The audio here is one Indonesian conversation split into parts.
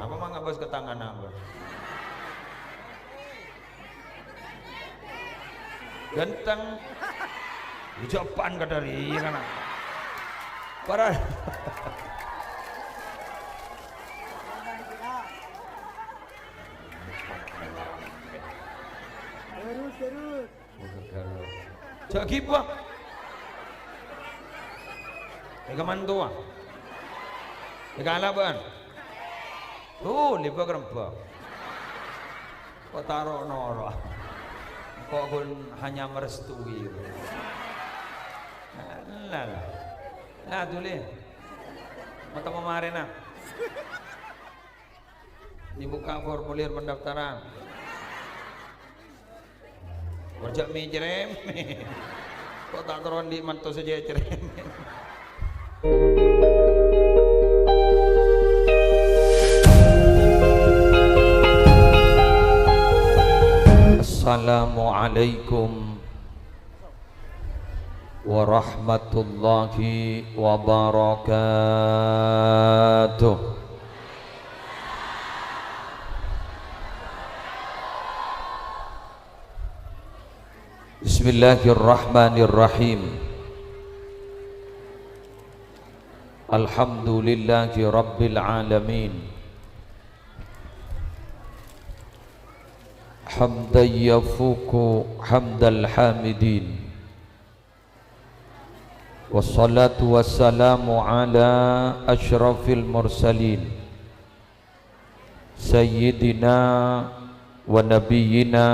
Apa mah nggak bos ke tangan apa? Ganteng. Ucapan kadari kan. Para. Terus. Cak kipa. Eka mantua. Eka alaban. Liba kerempa. Kok taruh noro. Kok kun hanya merestui. Nah tulis. Mata kemarin nak. Dibuka formulir pendaftaran. Berjak mi cerem. Kok tak turun di mantu saja cerem. Assalamualaikum warahmatullahi wabarakatuh. Bismillahirrahmanirrahim. Alhamdulillahi rabbil alamin. Hamdan yafuku hamdal hamidin. Wassalatu wassalamu ala ashrafil mursalin Sayyidina wa nabiyyina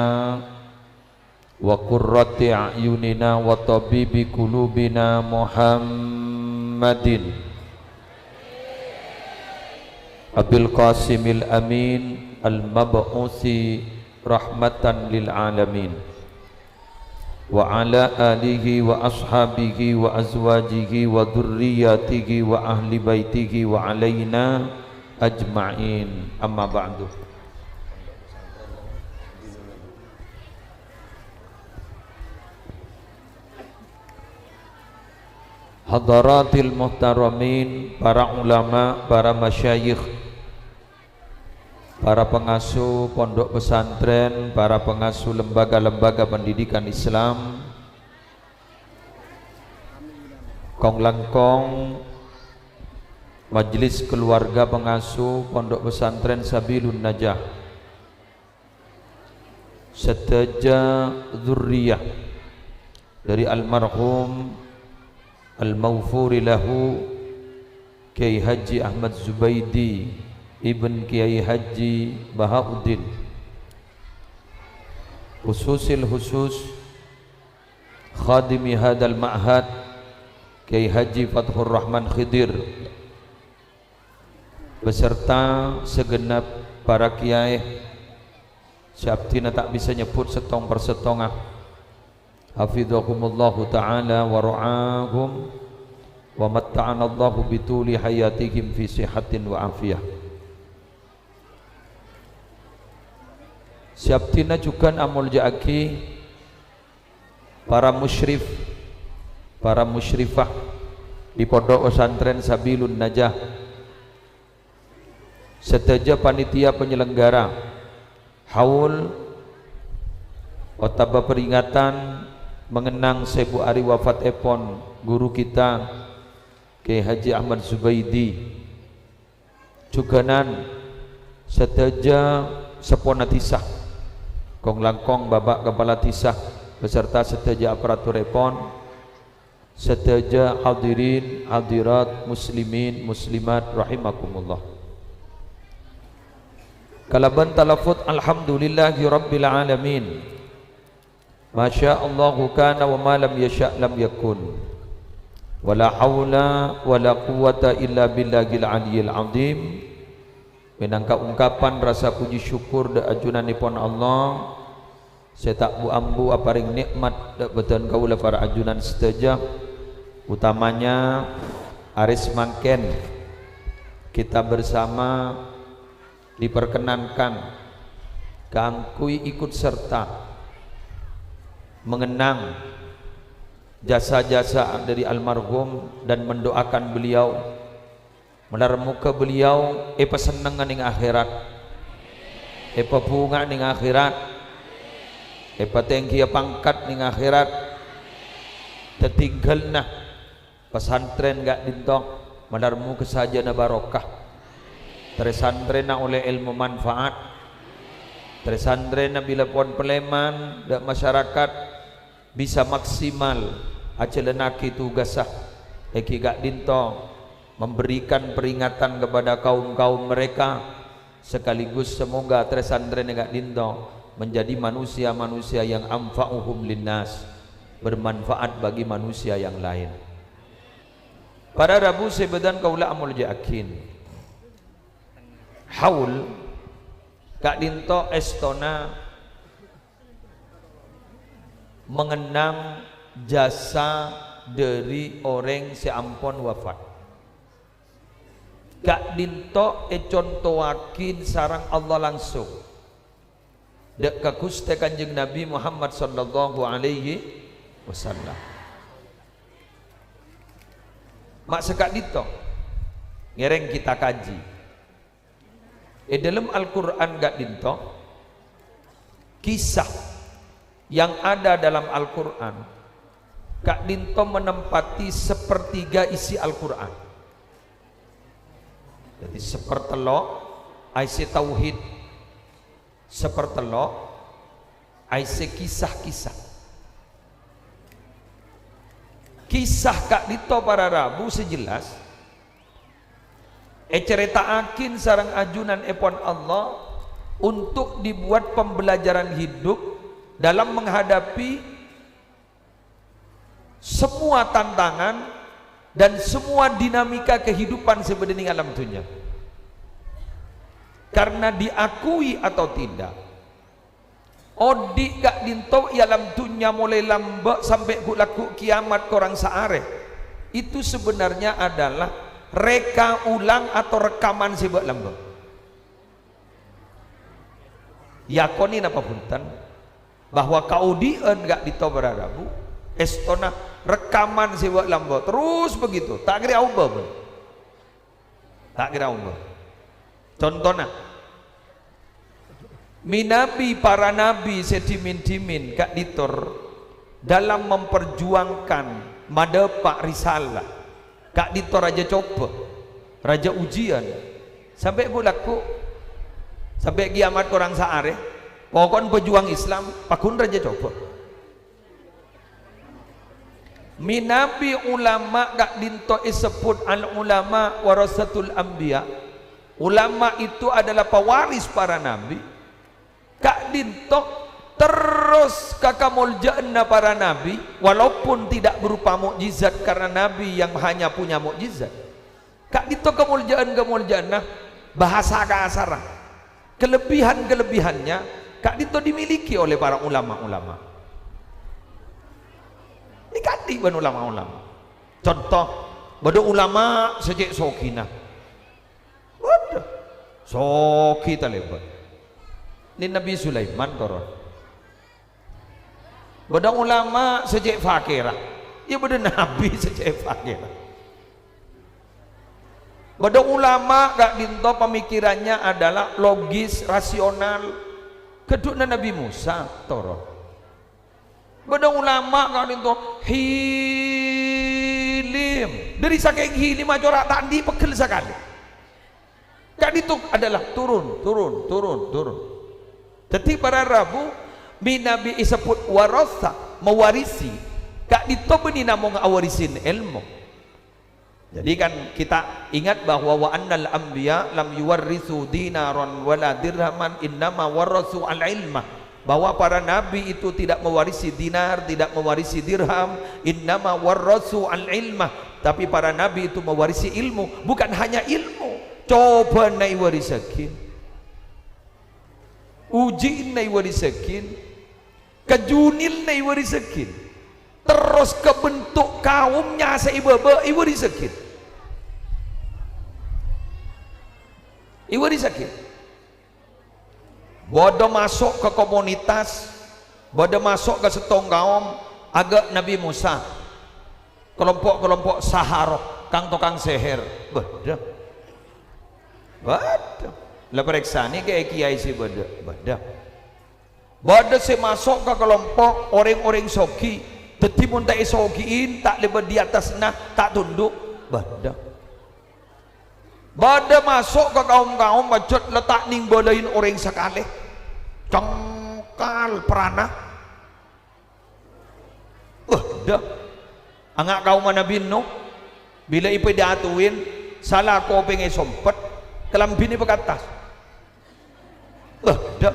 wa qurrati a'yunina wa tabibi qulubina Muhammadin Abil Qasimil Amin al-mab'usi rahmatan lil alamin wa ala alihi wa ashabihi wa azwajihi wa dhurriyyatihi wa ahli baitihi wa alaina ajma'in, amma ba'du. Hadaratil muhtaramin, para ulama, para masyayikh, para pengasuh pondok pesantren, para pengasuh lembaga-lembaga pendidikan Islam, kong langkong majelis keluarga pengasuh pondok pesantren Sabilun Najah, seteja dzurriyah dari almarhum al-maghfuri lahu Kiai Haji Ahmad Zubaidi Ibn Kiai Haji Bahauddin, khususil khusus khadimi hadal ma'had Kiai Haji Fathur Rahman Khidir beserta segenap para kiai, syabtina tak bisa nyebut setong persetongah, hafidhahumullahu ta'ala wa ra'ahum wa matta'anallahu bituli hayatihim fi sihatin wa afiyah. Siaptina juga amul ja'aki para musyrif, para musyrifah di pondok pesantren Sabilun Najah, seteja panitia penyelenggara haul otaba peringatan mengenang sebu hari wafat epon guru kita Kiai Haji Ahmad Zubaidi, juganan seteja sepona tisah kong langkong babak kepala tisah beserta seteja aparatur epon, seteja hadirin hadirat muslimin muslimat rahimakumullah. Kalaban talafut alhamdulillahi rabbil alamin, masya Allahu kana wa ma lam yasha' lam yakun, wala hawla wala quwwata illa billahil aliyyil azim. Minangka ungkapan rasa puji syukur da ajunanipun Allah, saya tak bu ambu aparing nikmat da beton kaula para ajunan seteja, utamanya aris mangken kita bersama diperkenankan kangkui ikut serta mengenang jasa-jasa dari almarhum dan mendoakan beliau Melar muka beliau pesenengan ning akhirat, bunga ning akhirat, tengki pangkat ning akhirat. Tertinggal nah pesantren gak dintok melarmu kesajana barokah. Tersantren oleh ilmu manfaat, tersantren bila pon peleman dak masyarakat bisa maksimal acelenaki tugasah eki gak dinto memberikan peringatan kepada kaum-kaum mereka, sekaligus semoga tersantren gak dinto menjadi manusia-manusia yang amfa'uhum linnas, bermanfaat bagi manusia yang lain. Pada Rabu sebedan kaula amul jakin haul Kak Dinto Estona mengenang jasa dari orang seampun wafat. Kak Dinto contohakin sarang Allah langsung dek kakuste kanjeng Nabi Muhammad sallallahu alaihi wasallam. Mak sekak Dinto ngereng kita kaji dalam Al-Quran gak dinto kisah yang ada dalam Al-Quran Kak Dinto menempati sepertiga isi Al-Quran. Jadi sepertelo isi tauhid, sepertelo isi kisah-kisah. Kisah Kak Dinto para Rabu sejelas ceritakan sarang ajunan epon Allah untuk dibuat pembelajaran hidup dalam menghadapi semua tantangan dan semua dinamika kehidupan sebenarnya alam dunia. Karena diakui atau tidak, odi Kak Dinto alam dunia mulai lambat sampai laku kiamat korang saare itu sebenarnya adalah reka ulang atau rekaman sebab lambang. Yakoni apa punten bahwa kaudian gak ditobra Rabu estona rekaman sebab lambang terus begitu tak kira ubah pun. Tak kira ubah. Contohnya minabi para nabi sedimin-dimin Kak Ditor dalam memperjuangkan madepak risalah. Kak Dinto raja coba, raja ujian, sampai bulaku, sampai kiamat korang saare, pokon pejuang Islam, pakun raja coba. Minabi ulama Kak Dinto disebut al ulama warasatul anbiya. Ulama itu adalah pewaris para nabi. Kak Dinto terus kakamuljaan para nabi walaupun tidak berupa mukjizat karena nabi yang hanya punya mukjizat. Kak Dinto kemuljaan nah bahasa keasaran kelebihannya Kak Dinto dimiliki oleh para ulama-ulama. Dikati ban ulama-ulama. Contoh bodoh ulama sejak sokina. Waduh soki talebat. Ini Nabi Sulaiman turun. Badang ulama sejak fakirah, ya badang nabi sejak fakirah. Badang ulama Kak Dinto pemikirannya adalah logis, rasional. Kedua Nabi Musa toro. Badang ulama Kak Dinto hilim. Dari saking hilim corak tadi pegel sekali. Kak Dinto adalah turun. Jadi para Rabu binabi disebut warasa mewarisi. Kak Dinto benina mau ngawarisin ilmu. Jadi kan kita ingat bahwa wa annal anbiya lam yuwarrisu dinaran wala dirhaman innama warasu al ilmah, bahwa para nabi itu tidak mewarisi dinar, tidak mewarisi dirham, innama warasu al ilmah, tapi para nabi itu mewarisi ilmu. Bukan hanya ilmu, coba nai warisakin, uji nai warisakin, kejunil na iwa disekin, terus kebentuk kaumnya seibaba iwa disekin, bodoh masuk ke komunitas, bodoh masuk ke setong kaum agak Nabi Musa, kelompok-kelompok saharok kang tokang seher, bodoh Bada. Lah periksa ni ke kiai si bada. Bada se masuk ke kelompok orang-orang soki. Tetimun tak sokiin, tak lebar di atas nah, tak tunduk. Bada. Bada masuk ke kaum-kaum macet letak ning balain orang sekali. Cengkal perana. Dah. Angak kaum Nabi Nuh bila ipe diatuin salah kau pengen sompet kelam bini bekatas. Dah.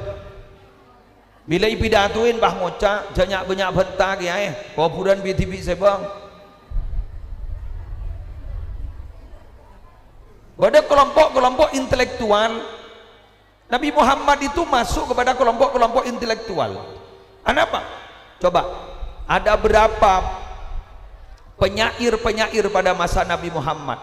Bila ipe diatuin bah moca janyak banyak bentar ya kau buran BTV sebang. Pada kelompok-kelompok intelektual Nabi Muhammad itu masuk kepada kelompok-kelompok intelektual. Kenapa? Coba, ada berapa penyair-penyair pada masa Nabi Muhammad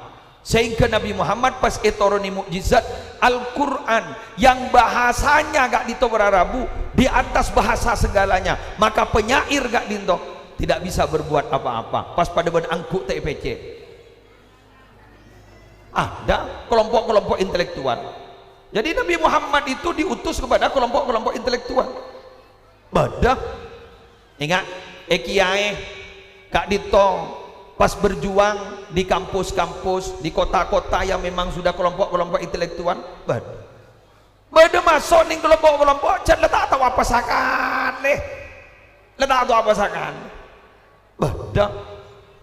sehingga Nabi Muhammad pas etoroni mukjizat Al-Quran yang bahasanya gak dito berarabu di atas bahasa segalanya, maka penyair gak dinto tidak bisa berbuat apa-apa pas pada berangkut TPC. Ada kelompok-kelompok intelektual. Jadi Nabi Muhammad itu diutus kepada kelompok-kelompok intelektual. Badah ingat kiai Kak Dito pas berjuang di kampus-kampus di kota-kota yang memang sudah kelompok-kelompok intelektual. Badah masuk nih kelompok-kelompok jangan letak tahu apa sakan letak tahu apa sakan. Badah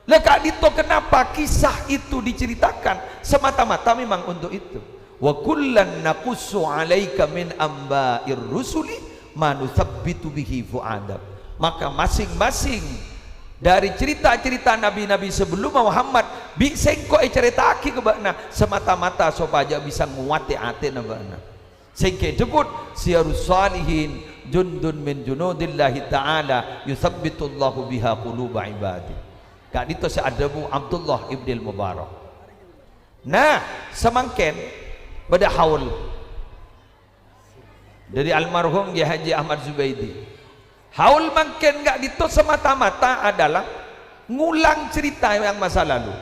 lah Kak Dito kenapa kisah itu diceritakan semata-mata memang untuk itu. Wa kullan naqussu 'alaika min amba'ir rusuli ma nuthabbitu bihi fu'adak. Maka masing-masing dari cerita-cerita nabi-nabi sebelum Muhammad sengko ceritaki ke bakna semata-mata supaya bisa nguati ate nabana. Sengke jebut siyarus salihin jundun min junudillahi ta'ala yuthabbitullahu biha quluba ibadi. Kak Dito seadabu Abdullah ibn Mubarak. Nah, semangken pada haul dari almarhum Kiai Haji Ahmad Zubaidi. Haul mangken Kak Dito semata-mata adalah ngulang cerita yang masa lalu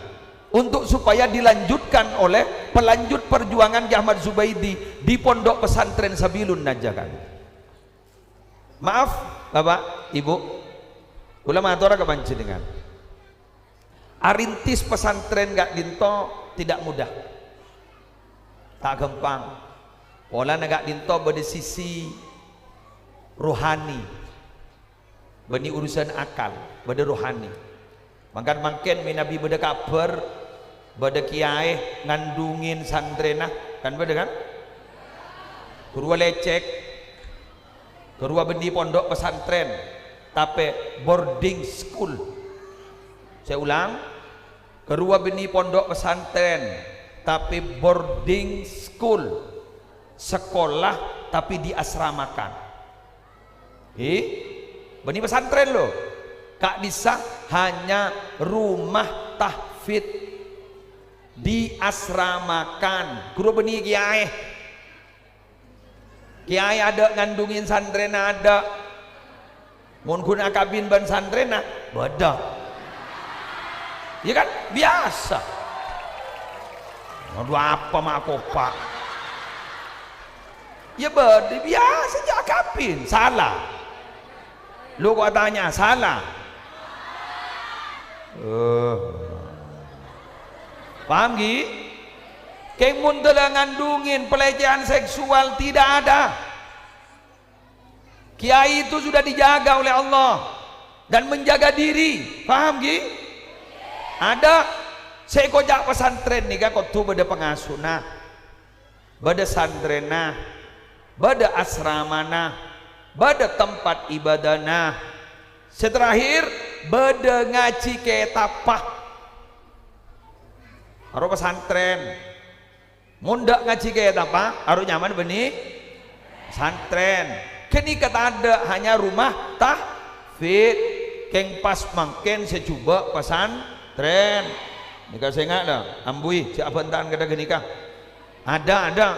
untuk supaya dilanjutkan oleh pelanjut perjuangan Kiai Ahmad Zubaidi di pondok pesantren Sabilun Najah. Maaf Bapak Ibu ulama atora kepanjenengan arintis pesantren Kak Dinto tidak mudah, tak gampang. Pola Kak Dinto pada sisi rohani, bani urusan akal, pada rohani. Makan minabi pada kabar, pada kiai ngandungin santrena, kan pada kan? Kedua lecek, kedua benih pondok pesantren, tapi boarding school. Saya ulang. Kedua benih pondok pesantren tapi boarding school, sekolah tapi diasramakan. Benih pesantren loh. Kak Disa hanya rumah tahfidz diasramakan. Guru benih kiai ada ngandungin santren ada. Mun guna kabin ban santren beda. Ya kan biasa. Aduh apa mak kopak? Ya berde biasa je akapin. Salah. Lu kok tanya salah? Paham Gi? Kemun telah ngandungin pelecehan seksual tidak ada. Kiai itu sudah dijaga oleh Allah dan menjaga diri. Paham Gi? Ada saya kojak pesantren nih kan kau beda pengasuh nah beda santren nah beda asrama nah beda tempat ibadah nah seterakhir beda ngaji ke tapah harus pesantren mundak ngaji ke tapah harus nyaman benih santren kini kata ada hanya rumah tahfidz keng pas mangken secoba pesantren nikah saya nggak ada ambui siapa entan kada nikah ada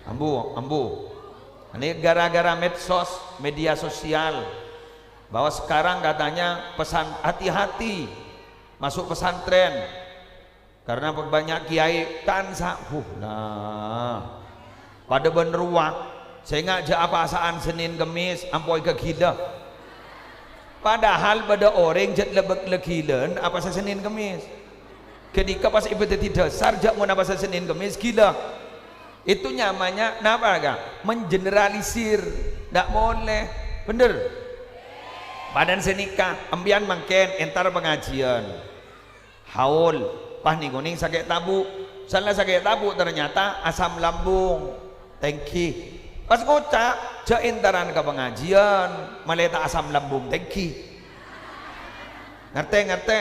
ambu ini gara-gara medsos media sosial bahwa sekarang katanya pesan hati-hati masuk pesantren karena banyak kiai tansa nah pada beneruak saya ngajak apasaan Senin Kemis ampoi ke gila padahal pada orang jat lebek legilen apa Senin Kemis ketika pas ibadah dasar jak mau apa Senin Kemis gila itu namanya kenapa agak mengeneralisir tidak boleh bener badan senikah ambian mangken entar pengajian haul pas nih kuning sakit tabu salah sakit tabu ternyata asam lambung tengki pas ngocak jak entaran ke pengajian maleta asam lambung tengki ngerti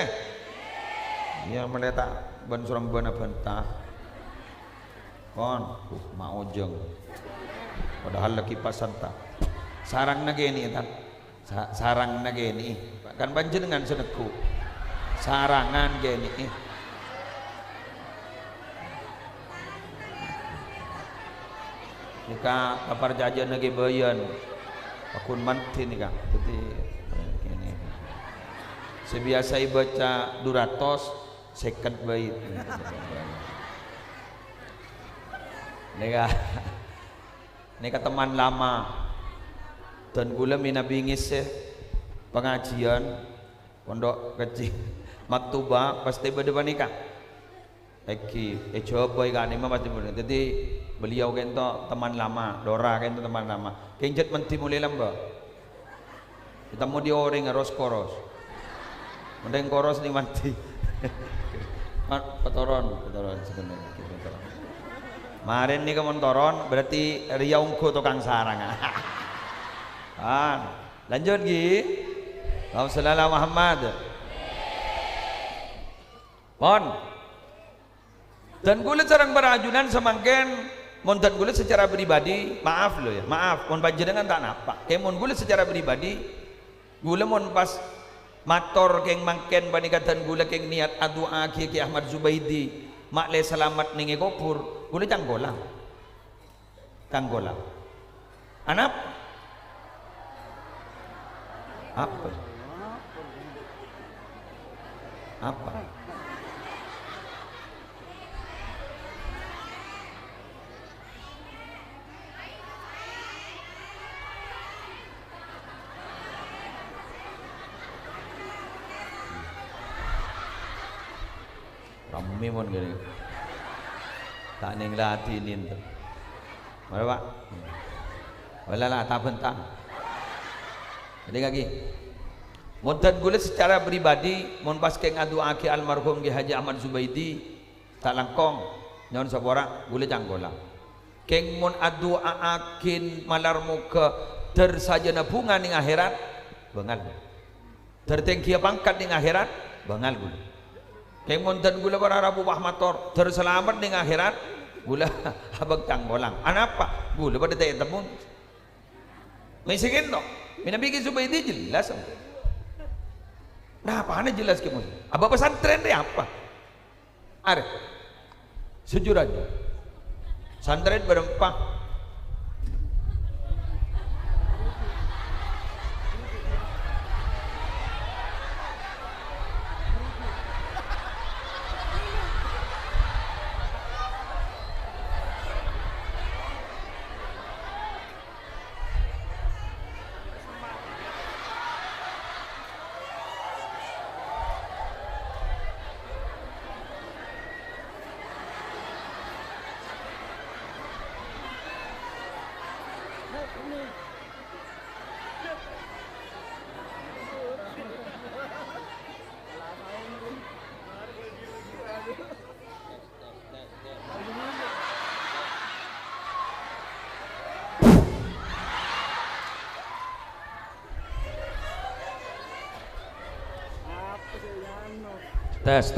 ya maleta ban suram bana bantah kon mau jeng padahal lagi pasan tak sarang nageni tak sarang nageni kan banjir dengan seneku sarangan geni nika kapar jajan lagi bayan akun mantin nika jadi ini sebiasa baca duratos second bait nika teman lama dan gula mina bingis pengajian pondok kecil maktubah pasti berdepan nikah Eki coba ikan ini pasti benar jadi beliau kento teman lama Dora kento teman lama kenjat menti mulai lamba kita mau di orang ngeros koros mending koros nih mati petoron sebenarnya kemarin nih kamu toron berarti riaungku tukang sarang lanjut Gi Allahumma Muhammad Mon dan gula sarang berajunan semakin montan gula secara pribadi maaf lo ya maaf mon panjenengan tak napa kayak mon gula secara pribadi gula mon pas mator keng mangken panikatan gula keng niat adua Ki Ahmad Zubaidi makle selamat ningi kopur gula canggolang anap apa rame mon gini tak neng latinin tuh mana pak walalah tak bentang jadi lagi montan gula secara pribadi mon pas keng adu aki almarhum Ki Haji Ahmad Zubaidi tak langkong nyon sabora gula canggola keng mon adu akin malar muka tersajana bunga ning akhirat bengal tertengki pangkat ning akhirat bengal gula keng montan gula para rabu wahmator terselamat ning akhirat gula habag canggolang anapa gula pada tayo temun may sigin no minabigin Zubaidi jelas nah apa jelas kamu apa pesantren deh apa are sejujur aja pesantren berempah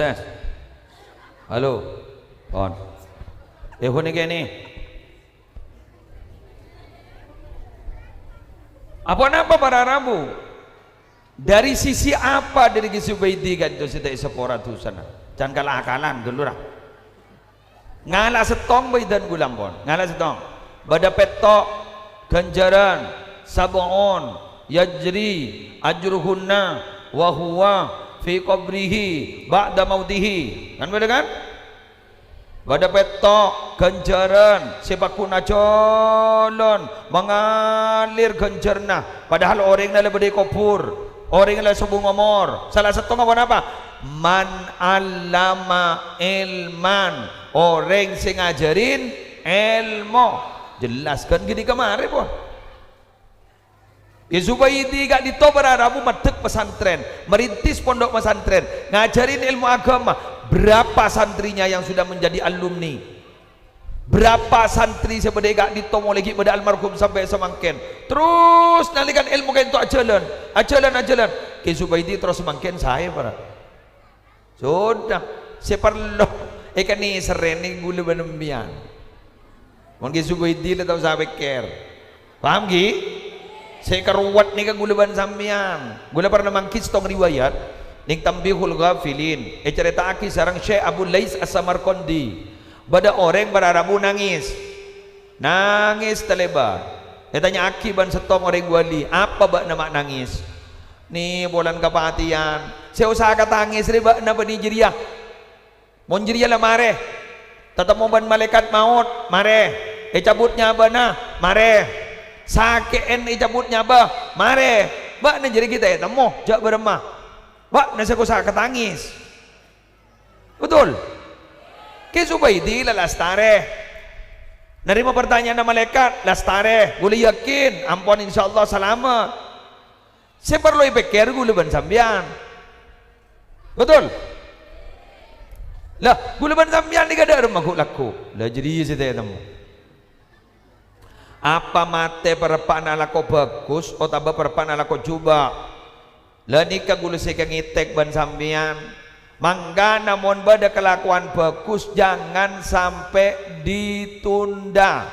tes halo on ini gini apa para Rabu dari sisi apa dari Zubaidi kan itu sudah sepora tu sana jangan kalah akalan dulu lah ngalah setong bayi dan gulambon ngalah setong bada petok ganjaran sabon yajri ajruhunna wa huwa fi qabrihi ba'da mautihi. Kan betul kan? Bada petok genceran sebakuna colon mengalir gencerna padahal orang na lebih kubur orang na subuh ngomor salah satu ngomong apa man allama ilman orang sing ngajarin ilmu jelaskan gini kemarin pun Zubaydi gak dito berarabu medek pesantren merintis pondok pesantren ngajarin ilmu agama. Berapa santrinya yang sudah menjadi alumni? Berapa santri sebenarnya gak ditomo lagi pada almarhum sampai semangkin. Terus nalikan ilmu kain tu ajalan. Ke Zubaydi terus semangkin saya para. Sudah, saya perlu ikan ni seren ni gula benembian. Mungkin Zubaydi le tahu sampai ker. Paham gi? Saya keruat ni ke gula ban sambian. Gula pernah mangkis tong riwayat. Ning Tambihul Ghafilin cerita aki sarang Syekh Abu Lais As-Samarqandi bada orang berarabu nangis telebar tanya aki ban setong orang wali apa bak nama nangis ni bulan kepatian saya usaha katangis riba na penijiriah monjiriah lah mare tetap ban malaikat maut mare cabutnya bana mare sakeen cabutnya bah mare bak na jadi kita ya temu jak beremah Wah, nasa ko sa katangis. Betul. Kaya Zubaydi lalastare. Narima pertanyaan na malaikat, lastare. Guli yakin, ampun insyaallah selamat. Saya perlu ipikir guli ban sambian. Betul. Lah, guli ban sambian ni kada rumah laku. Lah jadi saya temu. Apa mate perpan ala ko bagus, o taba perpan ala ko juba. Lah nikah gulu saya ngitek ban sambian mangga namun bada kelakuan bagus jangan sampai ditunda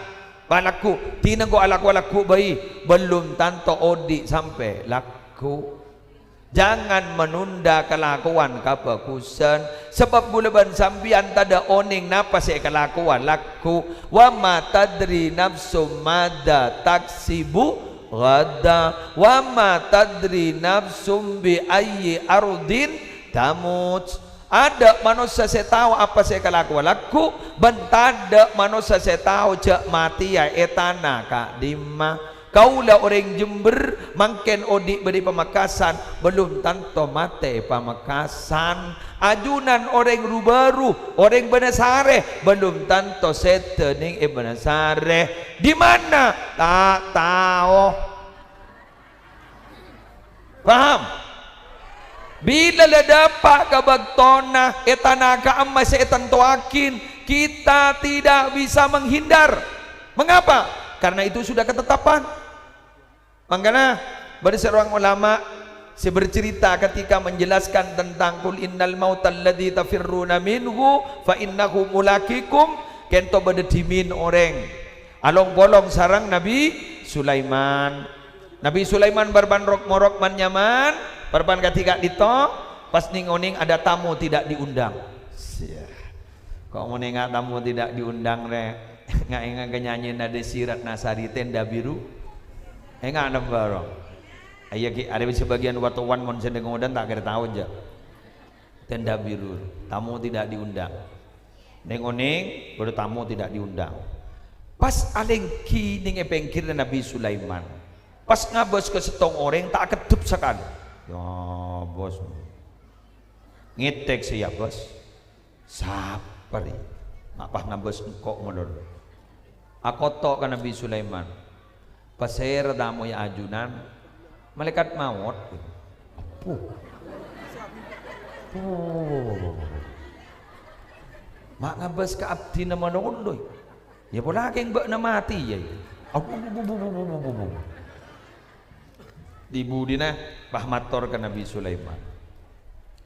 palaku tinengko alaku bayi belum tanto odi sampai laku jangan menunda kelakuan kebagusan sebab gulu ban sambian tada oning napa saya kelakuan laku wa ma tadri nafsum mada taksibu Ghada wa ma tadri nafsum bi ayyi ardin tamut. Ada manusia saya tahu apa saya kelakuan laku, bentada manusia saya tahu cak mati ya etana kak dima. Kaulah orang Jember mangken odi beri Pamekasan belum tanto mate Pamekasan. Ajunan orang Rubaru orang Benasare belum tanto setening Benasare. Di mana? Tak tahu. Paham? Bila la dapat kabagtona etanaga amma setan toakin kita tidak bisa menghindar. Mengapa? Karena itu sudah ketetapan. Makanya pada seorang ulama saya bercerita ketika menjelaskan tentang kul innal mautal ladzi tafirruna minhu fa innahu mulaqikum kento bade dimin orang along bolong sarang Nabi Sulaiman. Nabi Sulaiman berban rok morok man nyaman berban ketika dito pas ningoning ada tamu tidak diundang. Kok mau nengak tamu tidak diundang re nggak ingat kenyanyi nade sirat nasari tenda biru enggak ada barang ayah ada sebagian wartawan monsen dengan tak kira tahu aja tenda biru tamu tidak diundang nengoning baru tamu tidak diundang pas alengki ning epengkir Nabi Sulaiman pas ngabos ke setong orang tak kedup sekali ya bos ngitek sih ya bos sapari apa ngabos kok menur akotok ke Nabi Sulaiman pasir damo ya ajunan malaikat maut mak ngabas ke abdi nama nondoy ya pola keng bak na mati ya di budina pahmator ke Nabi Sulaiman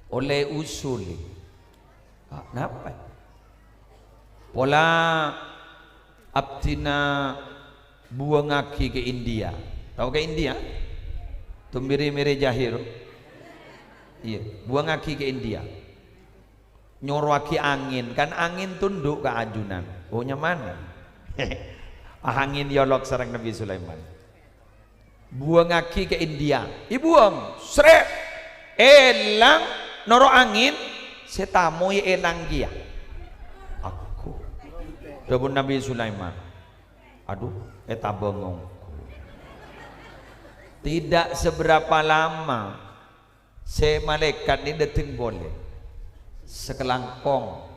oleh usul kenapa pola abdina buang aki ke India tahu ke India tumbiri-miri jahir iya buang aki ke India nyorwaki angin kan angin tunduk ke ajunan oh nyaman angin yolok sarang Nabi Sulaiman buang aki ke India ibuang srek elang noro angin setamu enang dia aku dapun Nabi Sulaiman aduh eta bengong tidak seberapa lama se malaikat ini datang boleh sekelangkong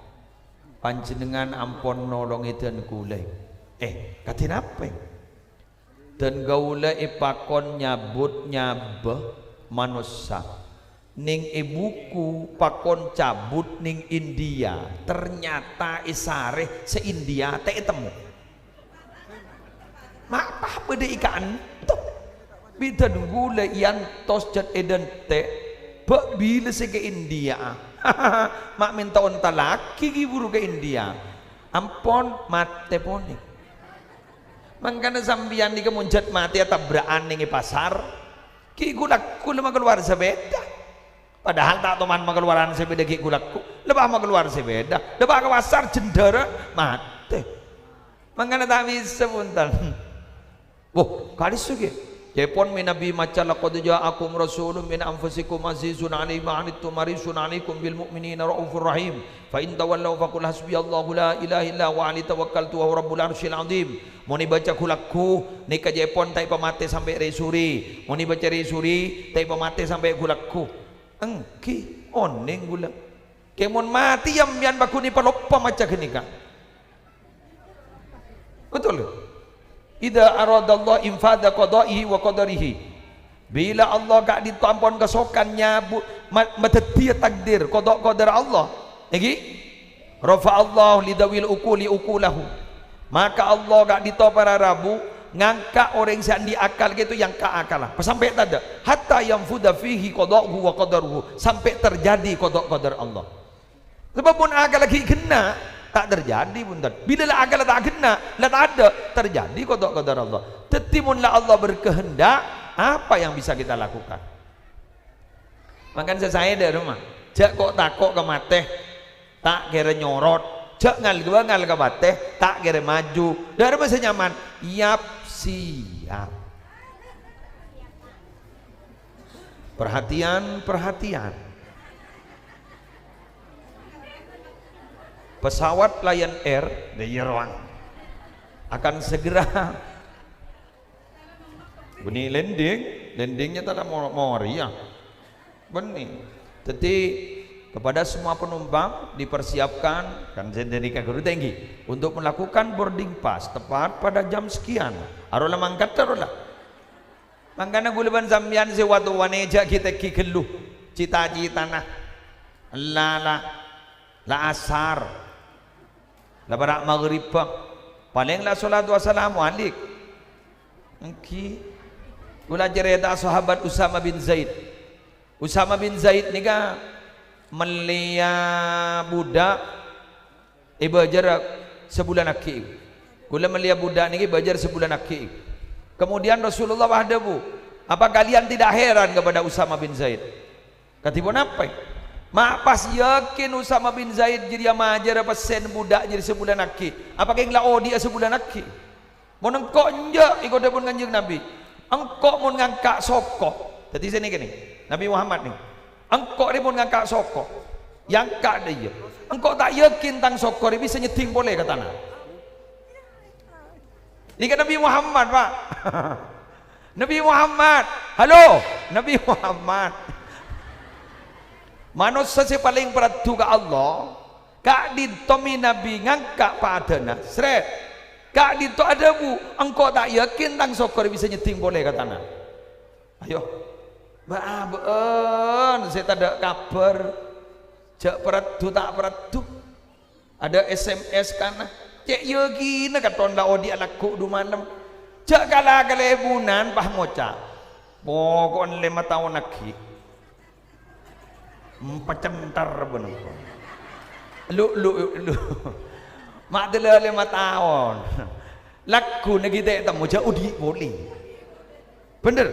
panjenengan ampun nolong eden kula katin apa dan gaula ipakon nyabut nyabeh manusia ning ibuku pakon cabut ning India ternyata isare se India teh temu apa beda ikan tuh bidan gula ian tos jat eden teh bak bila se ke India mak minta onta laki giburu ke India ampon mate poni mangkana sambian di kemuncat mati tabrakan ning pasar ki gulaku lama keluar sebeda padahal tak teman mengeluaran sepeda ki gulaku lebah mengeluar sepeda lebah ke pasar jendera mati mangkana tak bisa punten kali sugi Jepon min nabi maca laqad ja'akum rasulun min anfusikum azizun 'alaihi ma 'anittum harisun 'alaikum bil mu'minina raufur rahim fa in tawallaw faqul hasbiyallahu la ilaha illa huwa 'alaihi tawakkaltu wa rabbul 'arsyil 'azim moni baca kulaku nika Jepon tai pamate sampai resuri moni baca resuri tai pamate sampai kulaku engki oning gula kemon mati yang bian bakuni paloppa maca kenika betul idza aradallahu infada qada'ihi wa qadarihi bila Allah gak ditampon kesokannya matetia takdir qada qadar Allah lagi rafa Allah lidawil ukuli ukulahu maka Allah gak dito para rabu ngangkat orang yang diakal gitu yang keakalan sampai tada hatta yang fuda fihi qada'uhu wa qadaruhu sampai terjadi qada qadar Allah sebab pun akal lagi kena tak terjadi punten bila lah akal tak kena lah tak ada terjadi qada qadar Allah tetimunlah Allah berkehendak apa yang bisa kita lakukan makanya saya dari rumah jak kok takok ke mateh tak kira nyorot jak ngal ke mateh tak kira maju dari masa nyaman yap siap perhatian pesawat Lion Air dari Yeruang akan segera benih landingnya tak ada moriah benih jadi kepada semua penumpang dipersiapkan kan dari guru tinggi untuk melakukan boarding pass tepat pada jam sekian arola mangkat arola mangkana gulaban sambian sewatu waneja kita kikeluh cita-cita nah la asar la barak maghrib paling la salat wassalamu alik engki gula cerita sahabat Usama bin Zaid nika melia budak bajar sebulan aki kula melia budak niki bajar sebulan aki kemudian Rasulullah wahdahu apa kalian tidak heran kepada Usama bin Zaid katipun apa mak pas yakin Usama bin Zaid jadi majar apa sen budak jadi sebulan aki apa keng lao dia sebulan aki mun engkau nje ikut pun kanjeng Nabi engkau mun ngangkat sokok tadi sini gini Nabi Muhammad nih engkau dia pun ngangkat sokok yang kak dia engkau tak yakin tang sokok dia bisa nyeting boleh kata nak ini kan Nabi Muhammad pak Nabi Muhammad halo Nabi Muhammad manusia si paling peratu ke Allah kak ditomi Nabi ngangkat padana seret kak dito ada bu engkau tak yakin tang sokok dia bisa nyeting boleh kata nak ayo Baan, saya tak ada kabar, jak peratu tak peratu, ada SMS kana, cek yogi nak katon lah odi anakku du malam, jak kalah kalebunan pah moca, pokok 5 tahun lagi, 4 centar benar, lu, mak telah 5 tahun, laku nak kita temu jak odi boleh, bener.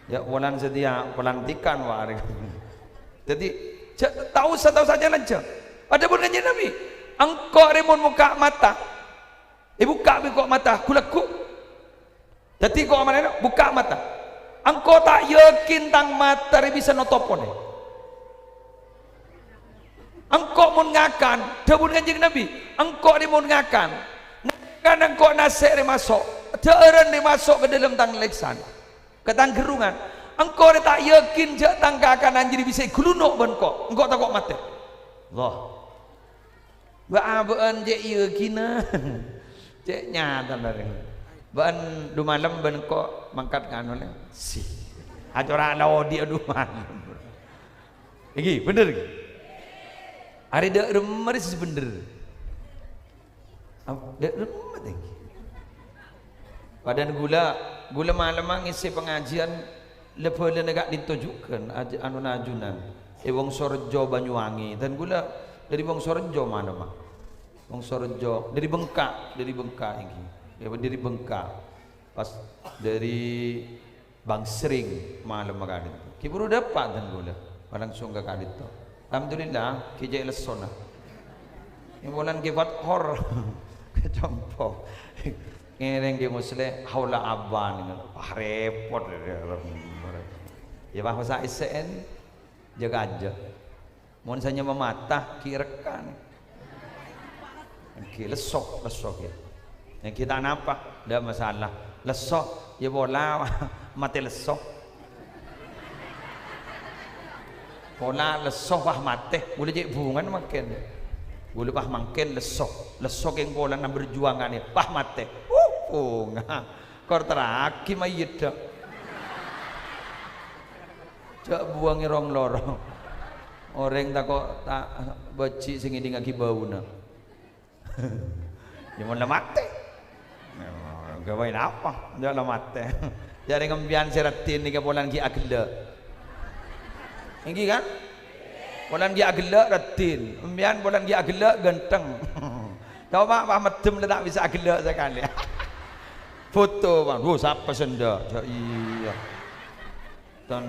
Ya bulan sedia pelantikan wah jadi tahu saja lancar ada pun kanjeng Nabi engkau remun muka mata buka mata kulaku Jadi kok mana buka mata. Engkau tak yakin tang mata bisa notopon. Engkau mun ngakan, dawuh Kanjeng Nabi, engkau di mun ngakan. Ngakan engkau nasi masuk, teureun dimasuk ke dalam tang leksan. Ke tang gerungan. Engkau tak yakin je tang kakanan jadi bisa glunuk ben kok. Engkau tak kok mate. Allah. Baabeun je ieu kina. Cek nyata dari. Ban du malam ben kok mangkat kan oleh. Si. Acara laodi adu malam. Iki bener iki. Ari dek remeris bener. Dek remet iki. Padan gula malam ngisi pengajian lepeule negak ditujukan anu najunan. Wong Sorjo Banyuwangi dan gula dari Wong Sorjo mana mah? Wong Sorjo dari Bengkak iki. Ya dari Bengkak. Pas dari Bang Sering malam makadit. Ki baru dapat dan gula. Langsung ke kadit to. Alhamdulillah ki jai lesona. Yang bulan ki hor kecompo. Ngereng ki musle haula aban repot ya bahasa ISN jaga aja mohon saja mematah ki rekan ki lesok ya yang kita napa tidak masalah lesok ya bola mati lesok bola lesok wah mati boleh jadi hubungan makin boleh pah makin lesok yang bola nak berjuangan ya pah mati nggak kor teraki mayit dah cak buangi rong lorong orang tak kok tak beci sing ini ngaki bau na dia mau mati gawain apa dia mati jadi ngembian seratin ni kepolan ki agenda ini kan polan ki agenda ratin ngembian polan ki agenda genteng tahu pak medem tak bisa agenda sekali foto bang, siapa senda? Iya, dan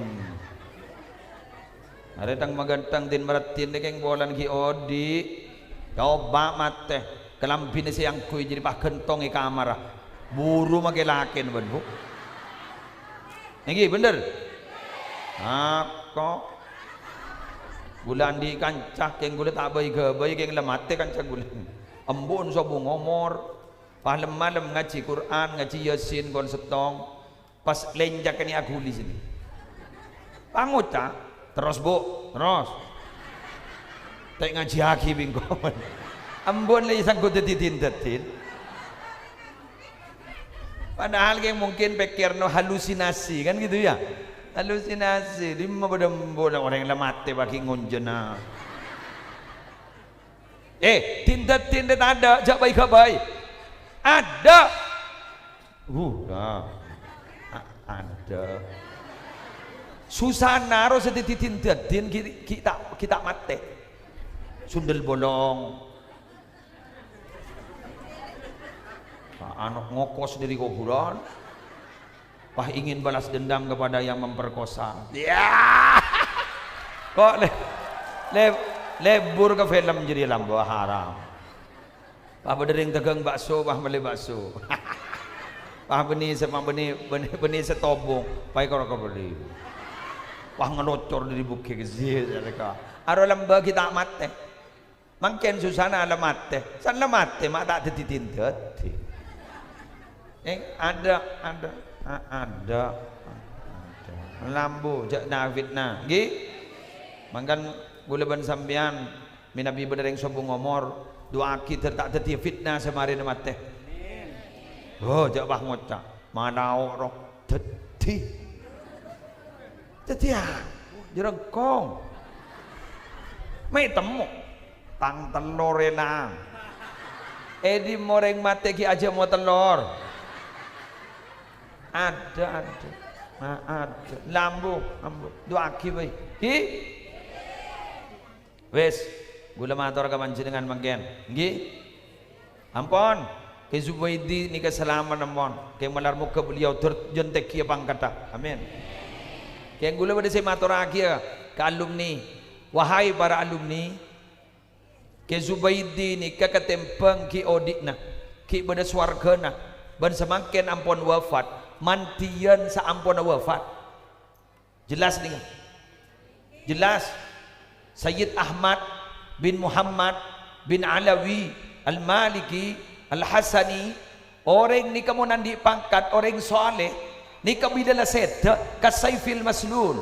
ada tang magantang din maratin dek bolan ki odi, kau bak mate, kelampin siang kui jadi pak kentong i kamar, buru magelakin ben bu, ini bener, kok bulan di kancah keng gula tak bayi ke bayi keng lemate kancah gula, embun sobu ngomor. Malam ngaji Quran, ngaji Yasin kon setong. Pas lenjak ni aku di sini. Panguca terus bu, terus. Tak ngaji haki bingkon. Ambon lagi sangkut detin. Padahal yang mungkin pikir no halusinasi kan gitu ya. Halusinasi, lima bodoh orang yang mati bagi ngunjena. Tindat ada, jak baik baik. Ada ada susana harus dititindatin kita mati sundel bolong anak ngokos dari kuburan wah ingin balas dendam kepada yang memperkosa ya kok lebur ke film jadi lambu haram Pak bedering tegang bakso, pak beli bakso. Pak benih setobong, pak kau beli. Pak ngelocor dari bukit kecil, mereka. Aro lamba kita mate, mungkin susana alamat san alamat mak tak ditindat. Ada. Lambu, jak Davidna, gi. Mangkan gula ban sambian, minabi bedering sobong ngomor. Doa kita tak terti fitnah semarin mate. Oh, jak bah ngocak. Mana orang terti. Terti ya. Jerengkong. Mai temu. Tang telur enang. Edi moreng mate ki aja mau telur. Ada. Ada. Lambu. Doa ki bae. Ki. Wes. Gula matur ka panjenengan mangken. Nggih. Ampun. Ke Zubaidi ni kesalaman ampun. Ke malar muka beliau terjentek kia pangkata. Amin. Ke gula pada saya matur akia ke alumni. Wahai para alumni, ke Zubaidi ni kakatempeng ki odikna. Ki pada swargana. ban semakin ampun wafat mantian saampun wafat. Jelas nih, jelas. Sayyid Ahmad bin Muhammad bin Alawi Al-Maliki Al-Hasani, orang ni kamu nandi pangkat orang soleh ni kabila seda kasaifil maslul,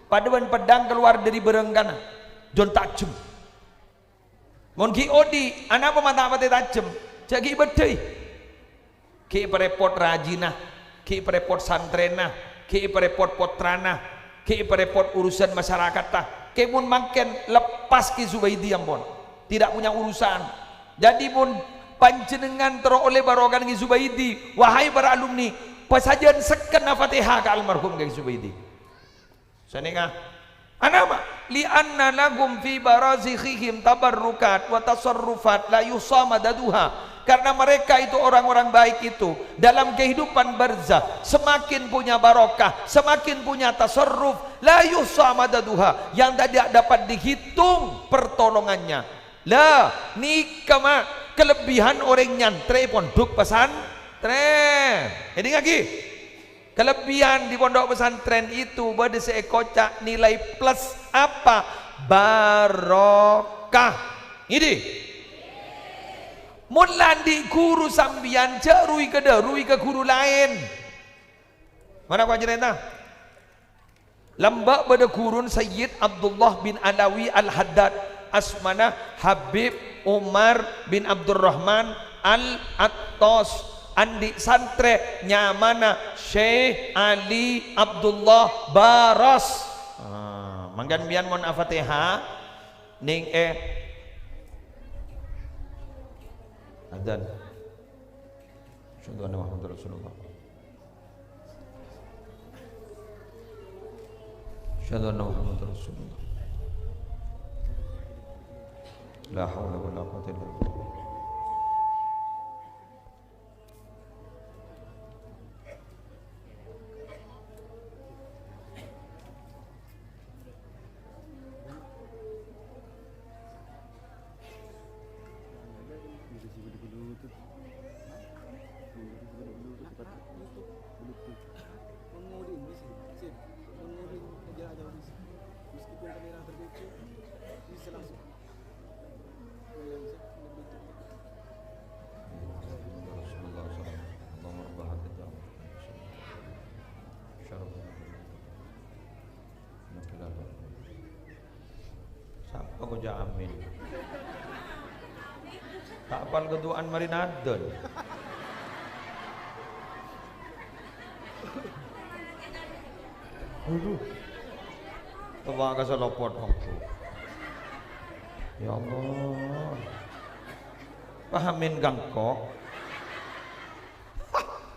paduan pedang keluar dari berenggana don tajam. Mon ki odi anak pemata mati tajam jagi bedai ki perepot rajina, ki perepot santrena, ki perepot potrana, ki perepot urusan masyarakat ta, ki mun mangken lepas ki Zubaidi ampun tidak punya urusan. Jadi pun panjenengan teroleh barokan ki Zubaidi, wahai para alumni pasajan seken Fatihah ke almarhum ki Zubaidi. Sanenga anama li anna lahum fi barazikhihim tabarrukat wa tasarrufat la yusamadaduha, karena mereka itu orang-orang baik itu dalam kehidupan barzah semakin punya barokah, semakin punya tasarruf, la yusamadaduha, yang tidak dapat dihitung pertolongannya. Lah nikama kelebihan orang nyantre pondok pesantren. Jadi lagi kelebihan di pondok pesantren itu pada sekocak nilai plus apa? Barokah. Ini mulan di guru sambian jarui ke darui ke guru lain. Mana kau cerita? Lambak pada gurun Sayyid Abdullah bin Alawi Al-Haddad asmana Habib Umar bin Abdurrahman Al-Attas, andi santre nyamana Syekh Ali Abdullah Baras. Manggan bian mon Al-Fatihah ning adzan. Asyhadu anna Muhammadar Rasulullah. Asyhadu anna Muhammadar Rasulullah. La haula wala quwwata illa billah. Aku jamin tak apal keduaan marinadon. Tawa ka sa lopot aku. Ya Allah, pahamin kang kok.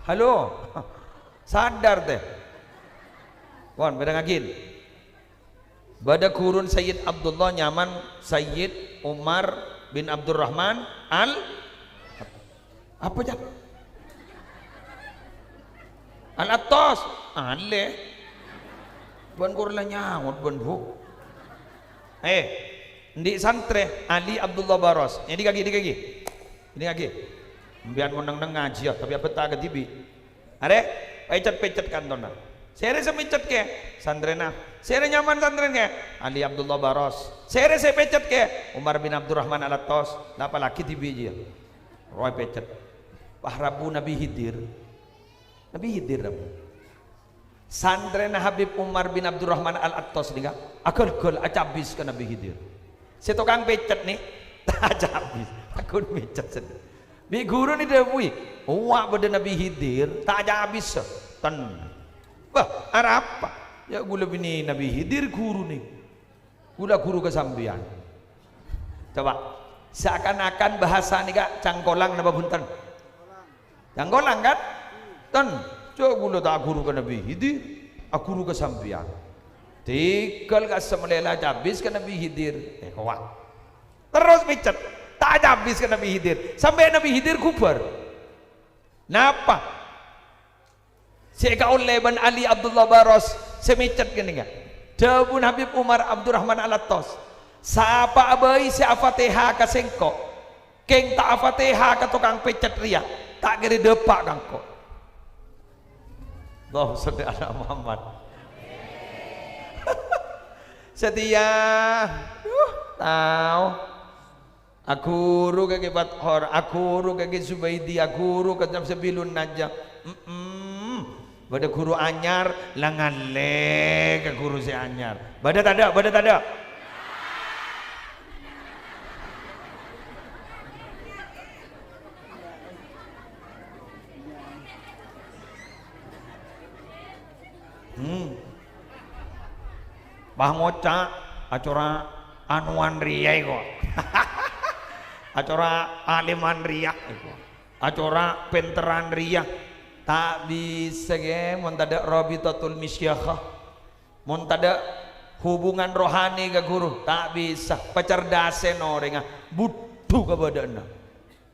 Halo, sadar teh. Wan beda ngagin. Bada kurun Sayyid Abdullah nyaman Sayyid Umar bin Abdurrahman Al apa jak Al-Attas ale buan kurla nyawat buan bu di santre Ali Abdullah Baras ini kaki biar menang ngaji ya tapi apa tak ketibi are pecet kantona sere semicet ke santrena sere nyaman santren ke Ali Abdullah Baras sere se pecet ke Umar bin Abdurrahman Al-Attas napa laki tibi aja roy pecet pahrabu Nabi Hidir rabu santren Habib Umar bin Abdurrahman Al-Attas nih akal acabis ke Nabi Hidir si tukang pecet nih acabis akun pecet sedih bi guru nih dapui wah pada Nabi Hidir tak acabis ten. Wah, apa? Ya gula bini Nabi Hidir guru nih. Gula guru kesambian. Coba, seakan-akan bahasa nih kak cangkolang napa bunten? Cangkolang kan? Ten, coba gula tak guru ke Nabi Hidir, guru kesambian. Tikal ka semelela habis ke Nabi Hidir. Kawat. Terus picet, tak habis ke Nabi Hidir. Sampai Nabi Hidir kubar. Napa? Seka oleh ban Ali Abdullah Baras semicet gini enggak Dabun Habib Umar Abdurrahman Al-Attas sapa abai si Al-Fatihah ka sengko keng tak Al-Fatihah ka tukang pecet ria tak kira depak kangko. Allah saudara Muhammad. Setia, tahu. Aku ru kaki Fathor, aku ru kaki Subaidi, aku ru kaki Sabilun Najah. Bada guru anyar, langan le ke guru si anyar. Bada tak ada, bada tak ada. Bah ngoca acara anuan riai kok. Acara aliman riak itu. Acara penteran riak. Tak bisa ge mun tada rabitatul misyakhah. Mun tada hubungan rohani ke guru, tak bisa. Pacerdasen orang butuh ke badanna.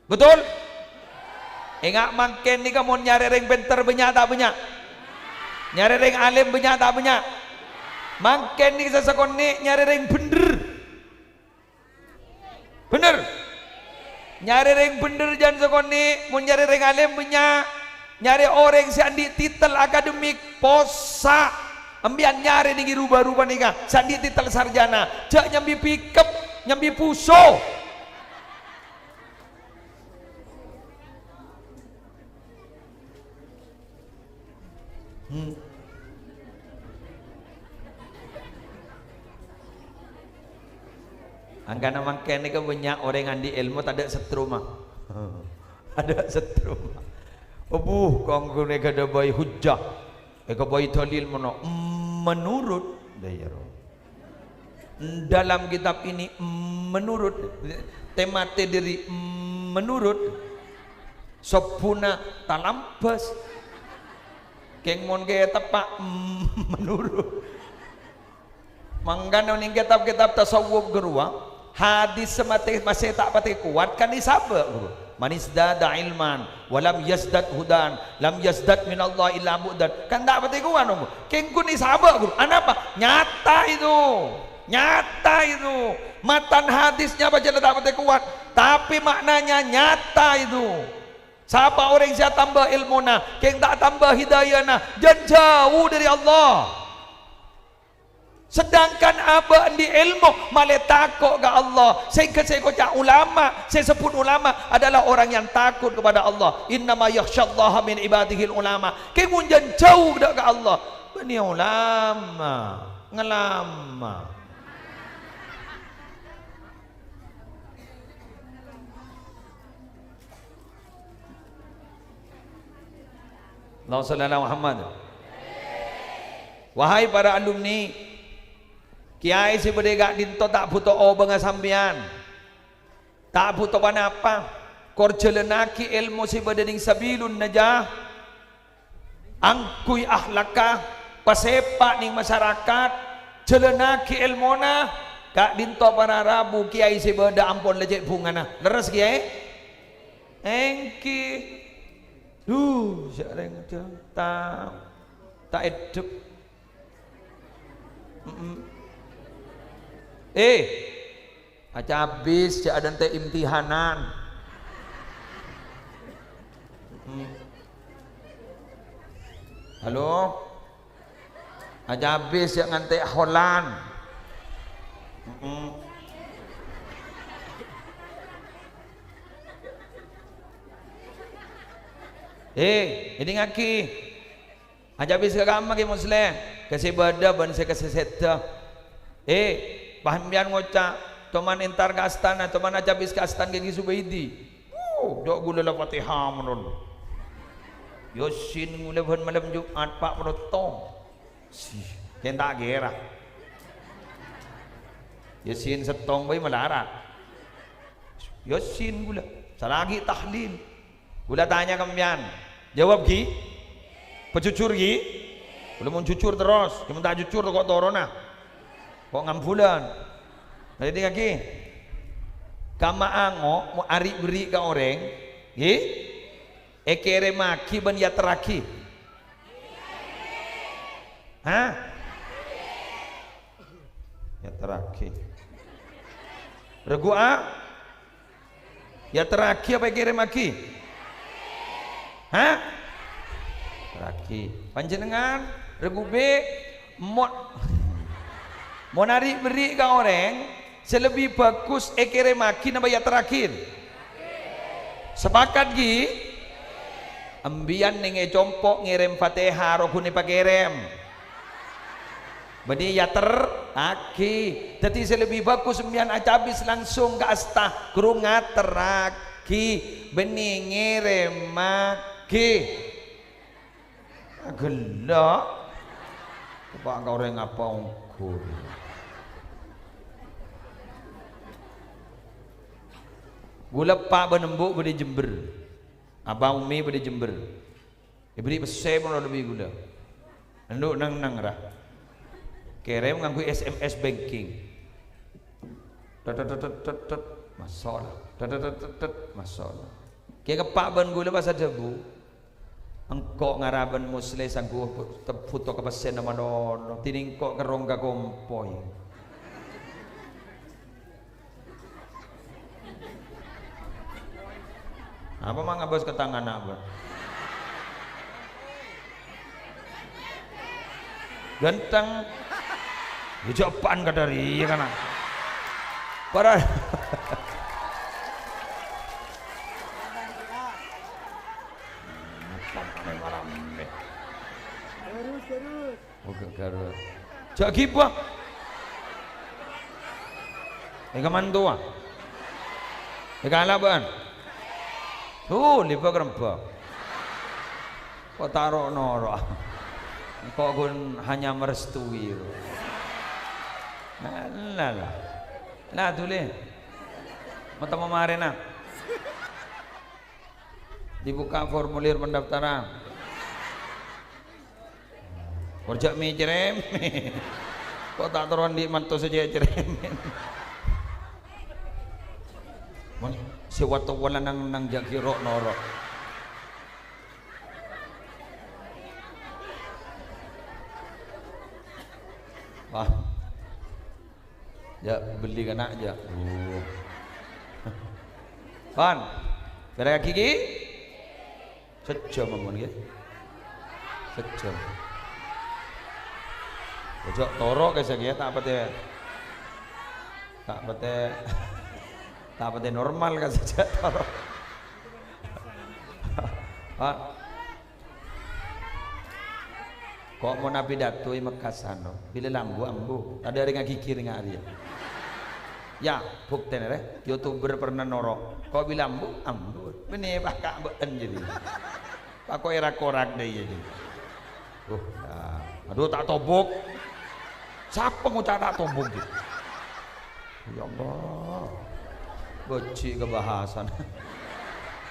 Betul? Ingat mangken ni kamu nyari ring penter banyak tak banyak? Nyari ring alim banyak tak banyak? Mangken ni sesakon ni nyari ring bener. Bener. Nyari ring bener jangan sakon ni mun nyari ring alim banyak. Nyari orang si andi titel akademik posa ambian nyari nih rubah-rubah nih kah sandi titel sarjana jak nyambi pikep nyambi puso angka nama kene ke banyak orang andi ilmu tak ada setrum ada setrum kanggo nek ada bayi hujjah eka bayi dalil menurut dalam kitab ini menurut tema diri menurut sopuna talampes keng mon ge tepak menurut manggana ning kitab-kitab tasawuf gerua hadis semate masih tak pati kuat kan disabak guru manisdada ilman walam yazdad hudan lam yazdad minallah illa bu'dan kan tak pati kuat dong keng kun disabak guru apa nyata itu matan hadisnya baca tak pati kuat tapi maknanya nyata itu siapa orang yang tambah ilmuna keng tak tambah hidayahna jangan jauh dari Allah. Sedangkan apa di ilmu malah takut ke Allah. Saya kocak ulama, saya sebut ulama adalah orang yang takut kepada Allah. Innama yakhsyallaha min ibadihil ulama. Kemunjan jauh dak ke Allah. Bani ulama, ngelama. Allahumma shalli ala Muhammad. Wahai para alumni, kiai si berdegak dinto tak butuh obeng sampean tak butuh apa kor jelenaki ilmu si berdening sabilun najah angkui ahlaka pasepak ning masyarakat jelenaki ilmona kak dinto para rabu kiai si berda ampun lecek bungana leres kiai engki jarang tak edep aja habis cak ada teh imtihanan halo aja habis cak ngantek holan ini ngaki aja habis ke kamar ke muslim kasih badan ban saya kasih seta pahamian ngocak teman entar ke astana teman aja habis ke astana gini Subaidi dok gula la Fatihah menurut Yosin gula ban malam Jumat Pak Protong kentak gerah Yosin setong bayi melarat Yosin gula salagi tahlil gula tanya kempian jawab gi pecucur gi belum mau cucur terus cuma tak cucur kok torona kok ngambulan jadi kaki kama ango mau ari beri ke orang ekere maki ban ya teraki ya teraki regu ya teraki apa ekere maki Hah? Raki. Panjenengan regube mau narik beri ke orang selebih bagus ekere makin apa ya terakhir. Sepakat gi? Ambian nenge compok ngirim Fatihah rohuni pakerem. Bani ya teraki. Jadi selebih bagus ambian acabis langsung ke astah kurunga teraki. Bani ngirim maki. Gelak. Apa engkau orang apa ungkur? Gula pak benembuk beri Jember. Abang Umi beri Jember. Diberi pesai pun lebih gula. Nduk nang rah. Kirim nganggu SMS banking. Tet masalah. Tet masalah. Kaya kepak ban gula pasal debu. Engkau ngaraban musle sangguh foto ke pesen nama nono. Tiningkok kerongga kompoi. Apa mang abas ke tangan apa? Ganteng. Ucapan kadari ya kan? Para terus. Oke garut. Jak gipa. Eka mantua. Eka alaban. Lipa kerempa. Kok taruh noro. Kok gun hanya merestui. Nah. Nah tule. Mata memarena. Dibuka formulir pendaftaran. Kerja mi cerem. Kok tak turun di mantu saja cerem. Si waktu wala nang jakiro noro. Wah. Ya beli kena aja. Pan. Bera kaki. Sejam amun nggih. Sejam. Ojo toro ke saya tak pete. Tak pete normal kan saja toro. Pak. Kok mau nabi datui Mekasano, bila lambu ambu, ada yang ngikir ngari. Ya, bukti nih, YouTuber pernah norok. Kok bilang ambu, ini pakak beken jadi. Pak kok era korak deh jadi. Aduh tak tobok. Siapa ngucap tak tobok gitu? Ya Allah, beci kebahasan.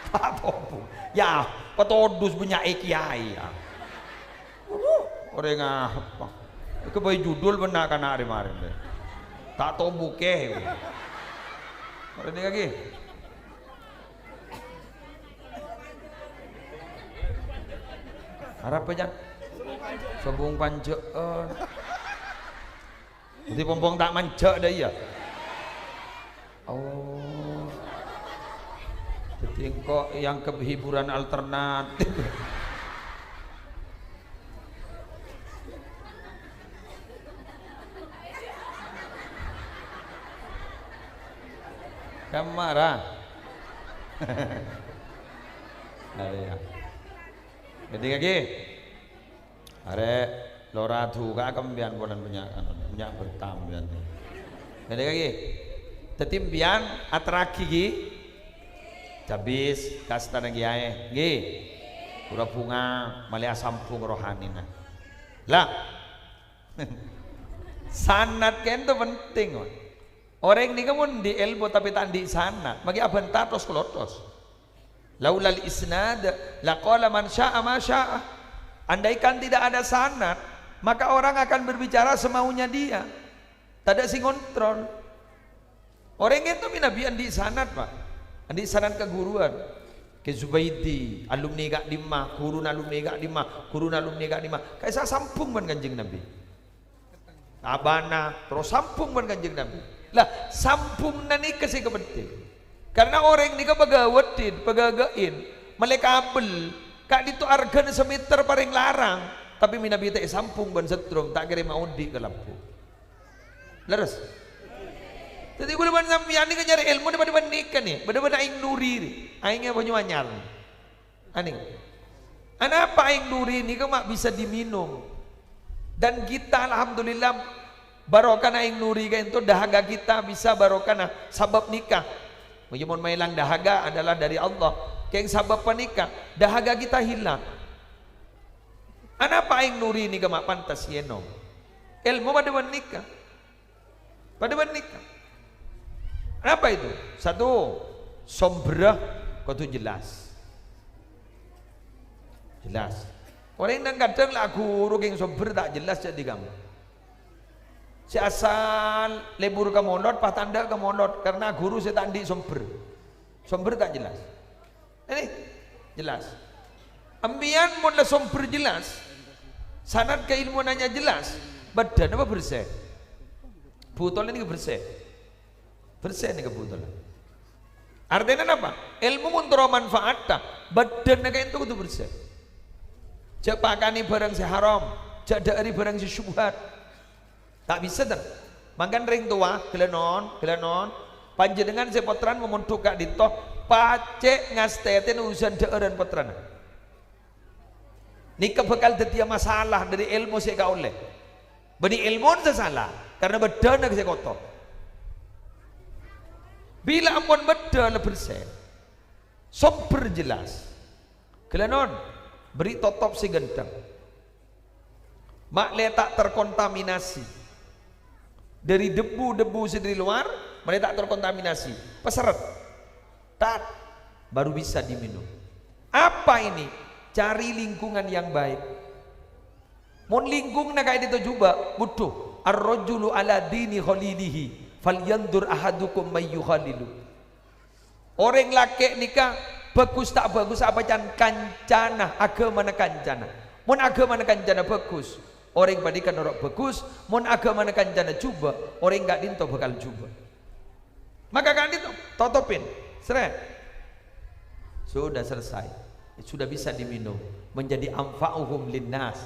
Tak tobok. Ya, petodus punya kiai ya. Orang apa? Itu bayi judul benar kan hari-hari deh. Tak tahu buke. Orang ini lagi. Harap aja. Sobung panjaan. Jadi pompong tak manjak dah ya. Oh. Jadi kok yang kehiburan alternatif. Kamu marah? Ya. Jadi lagi, are lora juga kembian bulan punya bertambian. Jadi lagi, tetimbian atraki gi, cabis kasta lagi aye, gi, pura bunga malia sampung rohanina. Lah, sanat kan itu penting. Orang ini kamu di elbo tapi tak di sana. Bagi abentar terus kelotos. Laulal isnad laqala man syaa ma syaa. Andaikan tidak ada sanad, maka orang akan berbicara semaunya dia. Tak ada sing kontrol. Orang itu minabian di sanad, Pak. Di sanad keguruan. Ke Zubaidi, alumni gak dimah, gurun alumni gak dimah, gurun alumni gak dimah. Kayak saya sampung ban Kanjeng Nabi. Abana terus sampung ban Kanjeng Nabi. Lah sampung nani kasih kepenting karena orang ini pegawedin pegagain melek kabel Kak dito argan semeter paling larang, tapi minabita sampung ban setrum tak kira mau di ke lampu. Leres. Jadi gue leban sampian ini nyari ilmu daripada nikah nih, bener-bener aing nuri, aingnya banyak anyar. Aning. Apa aing nuri ini kok mak bisa diminum. Dan kita alhamdulillah barokah aing nuri kan itu dahaga kita bisa barokah sabab nikah. Mujimon mailang dahaga adalah dari Allah. Kayak sabab penikah, dahaga kita hilang. Apa aing nuri ini kok mak pantas yenom. Ilmu pada nikah. Pada nikah. Apa itu? Satu, sombrah kau tu jelas. Jelas. Orang yang kadang lah guru yang somber tak jelas jadi kamu. Si asal lebur ke mondot, pas tanda ke mondot karena guru saya tandi somber. Somber tak jelas. Ini jelas. Ambian mun somber jelas. Sanad keilmuannya jelas. Badan apa bersih? Botol ini bersih. Bersih nih kebetulan. Artinya apa? Ilmu muntro manfaatnya. Badan kayak itu bersih. Jak pakani barang si haram, jak dari barang si syubhat. Tak bisa tak. Makan ring tua, kelenon. Panjenengan si potran memuntuk kak dito, pacek ngastetin urusan daeran potran. Nikah bakal jadi masalah dari ilmu si kau oleh. Bani ilmu sesalah karena badan nak si kotor. Bila ampun bedal bersih, somber jelas. Kelenon beri totop si genteng. Mak letak terkontaminasi dari debu-debu dari luar, mereka tak terkontaminasi. Peseret, tat, baru bisa diminum. Apa ini? Cari lingkungan yang baik. Mun lingkung nak kayak itu juga butuh. Ar-rajulu ala dini khalilihi. Falyandur ahadukum mayyukhalilu. Orang laki nikah bagus tak bagus apa can kancana agama na kancana. Mun agama na kancana bagus, orang badikan orang bagus. Mun agama na kancana cuba, orang enggak dinto bakal cuba. Maka kan itu totopin, seret. Sudah selesai, sudah bisa diminum, menjadi anfa'uhum linnas.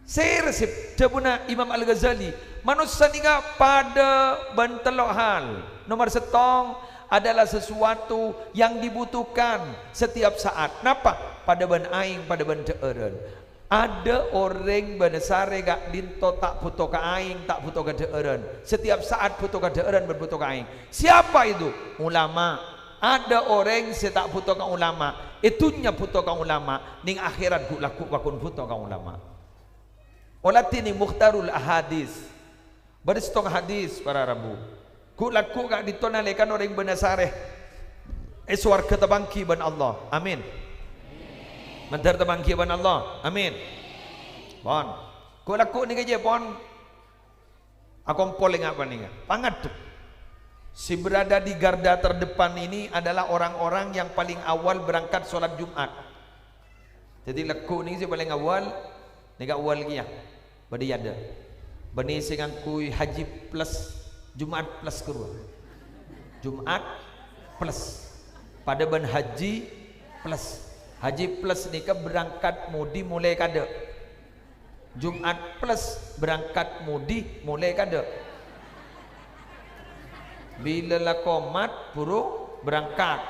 Saya resep jabuna Imam Al-Ghazali manusia nika pada bentelok hal nomor setong adalah sesuatu yang dibutuhkan setiap saat. Napa? Pada ben aing, pada ben deeren. Ada orang benesare gak dinto tak butuh ke aing, tak butuh ke deeren. Setiap saat butuh ke deeren, berbutuh ke aing. Siapa itu? Ulama. Ada orang yang tak butuh ke ulama, itunya butuh ke ulama. Ning akhirat guk laku bakun butuh ke ulama. Olatini mukhtarul ahadis. Beristong hadis para rabu. Ku laku gak ditonalekan orang benasare. Eswar ketabangki ban Allah. Amin. Mentar tabangki ban Allah. Amin. Bon. Ku laku ni keje pon. Aku poleng apa nih? Pangat. Si berada di garda terdepan ini adalah orang-orang yang paling awal berangkat sholat Jumat. Jadi laku ni si paling awal. Nika awal kia, badi ada, bani singan kui haji plus Jumat plus keluar, Jumat plus, pada ban haji plus nika berangkat mudi mulai kada, Jumat plus berangkat mudi mulai kada, bila lakomat buru berangkat,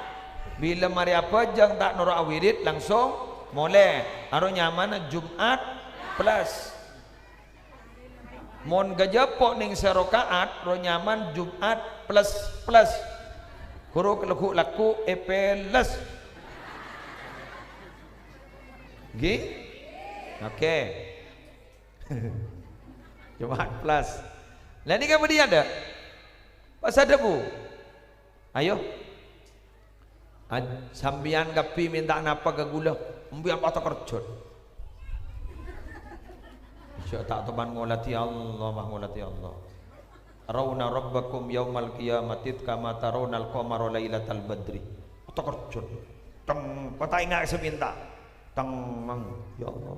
bila mari apa jang tak noro awirit langsung mulai, aro nyaman Jumat plus mon gajapok ning serokaat ro nyaman Jumat plus kuruk laku epeles gi oke Jumat plus lah ini kan dia ada pas ada bu ayo sambian kapi minta napa ke gula ambil apa tak kerjot. Syak tak teman ngolati Allah, mah ngolati Allah. Rauna rabbakum yaumal qiyamati kama tarawna al-qamara lailatal badri. Tak kerjot. Teng, kata ingat seminta. Teng, ya Allah.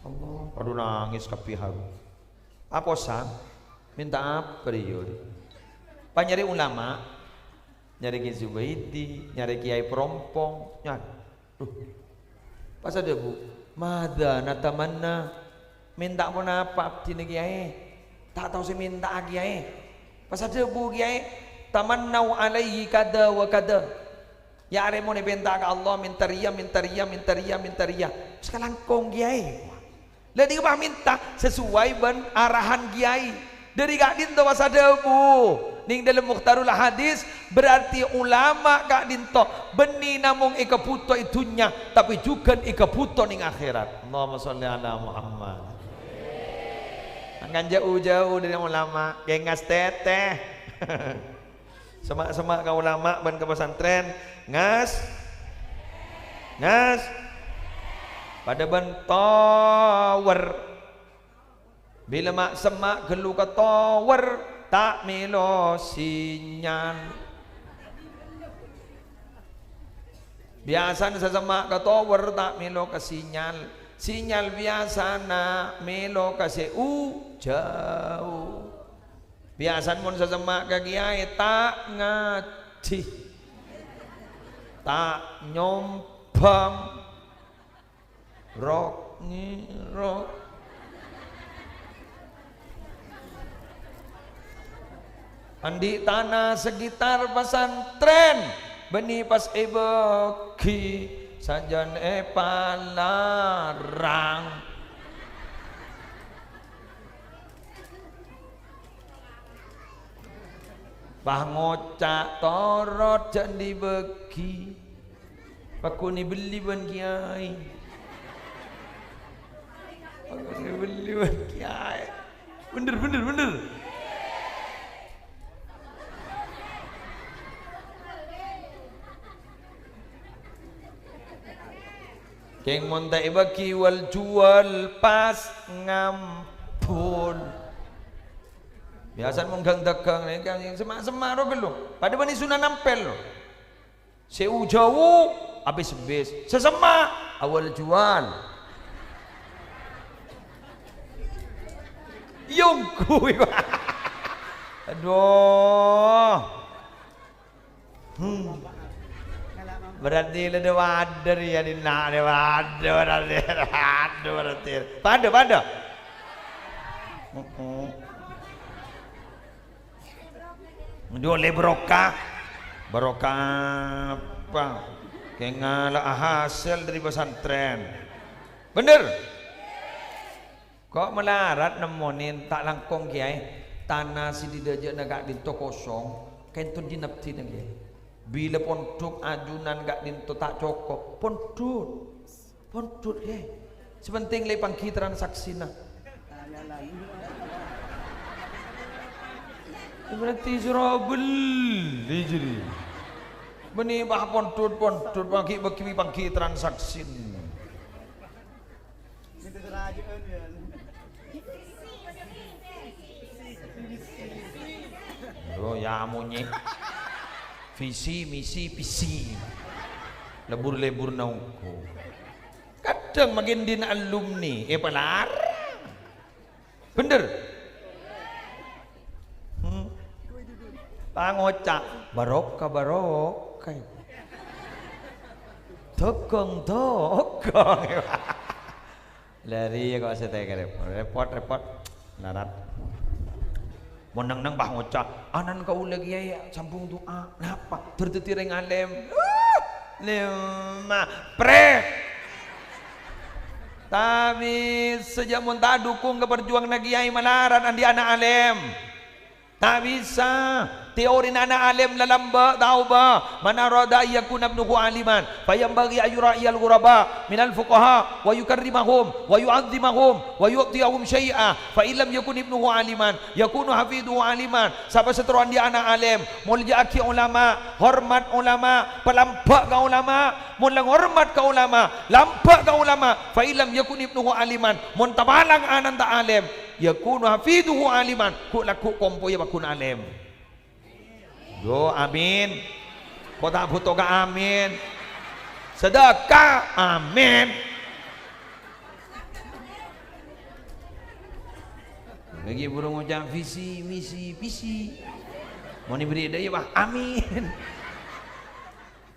Allah, aduh nangis kapiharu. Apa sah? Minta apa dia? Nyari ulama, nyari Ki Zubaidi, nyari Kiai Perompong, nyari. Pas ada bu, mada natamanna, minta pun apa abdi kiai, tak tahu saya minta kiai. Pas ada bu kiai, tamannau alaihi kada wa kada. Ya aremo ne benta ke Allah minta ria, minta ria, minta ria, minta ria. Sekarang kong kiai. Lah dia minta sesuai ben arahan kiai. Dari kak dinto pas ada bu. Ning dalam mukhtarul hadis berarti ulama kak dinto beni namung ika puto itunya tapi juga ika puto ning akhirat. Allahumma sholli ala Muhammad. Angkan jauh-jauh dari ulama gengas teteh. Semak-semak ka ulama ban ke pesantren ngas pada ban tower bila mak semak gelu ke tower tak melo sinyal biasa sesemak ke tower tak melo ke sinyal biasa na melo ke jauh biasa mun sesemak ke kiai tak ngaji tak nyompang rok andi tanah sekitar pesantren beni pas beki sajan palarang bah ngocak torot jan dibegi paku ni beli ban kiai paku ni beli ban kiai bener keng montai bagi wal jual pas ngampun biasa menggang dagang ni kan yang semak ro gelo pada bani sunan nampel lo seu jauh habis sesemak awal jual yongku aduh berarti ada wader ya di nak ada wader berarti pada dole barokah apa kayak ngalah hasil dari pesantren bener kok melarat nemonin tak langkong kiai tanah si didaja gak dinto kosong kentun dinapti nang kiai bila pondok ajunan gak dinto tak cokok pondok kiai sepenting le pangki transaksi nah berarti surabel jadi beni bah pondok pangki transaksi oh ya munyi visi misi visi lebur naungku kadang makin din alumni pelar bener pangocak barokah tokong lari kok saya repot narat monang bah ngocak anan kau lagi ya sambung doa napa tertiring alem lima tapi sejak monta dukung ke perjuangan kiai malaran andi anak alem tak bisa teori anak alim lalamba tahu ba mana rada yakuna ibnuhu aliman fayambaghi ayura'iyal ghuraba minal fuqaha wa yukarrimahum wa yu'azzimahum wa yu'tiyahum syai'a fa illam yakun ibnuhu aliman yakunu hafidhuhu aliman siapa seteruan dia anak alim mulja'aki ulama hormat ulama pelampak ka ulama mun lang hormat ka ulama lampak ka ulama fa illam yakun ibnuhu aliman mun tabalang anan ta alim yakunu hafidhuhu aliman ku laku kompo ya bakun alim yo amin kau tak butuh ke amin sedekah amin lagi burung ucap visi misi visi mau diberi daya bah amin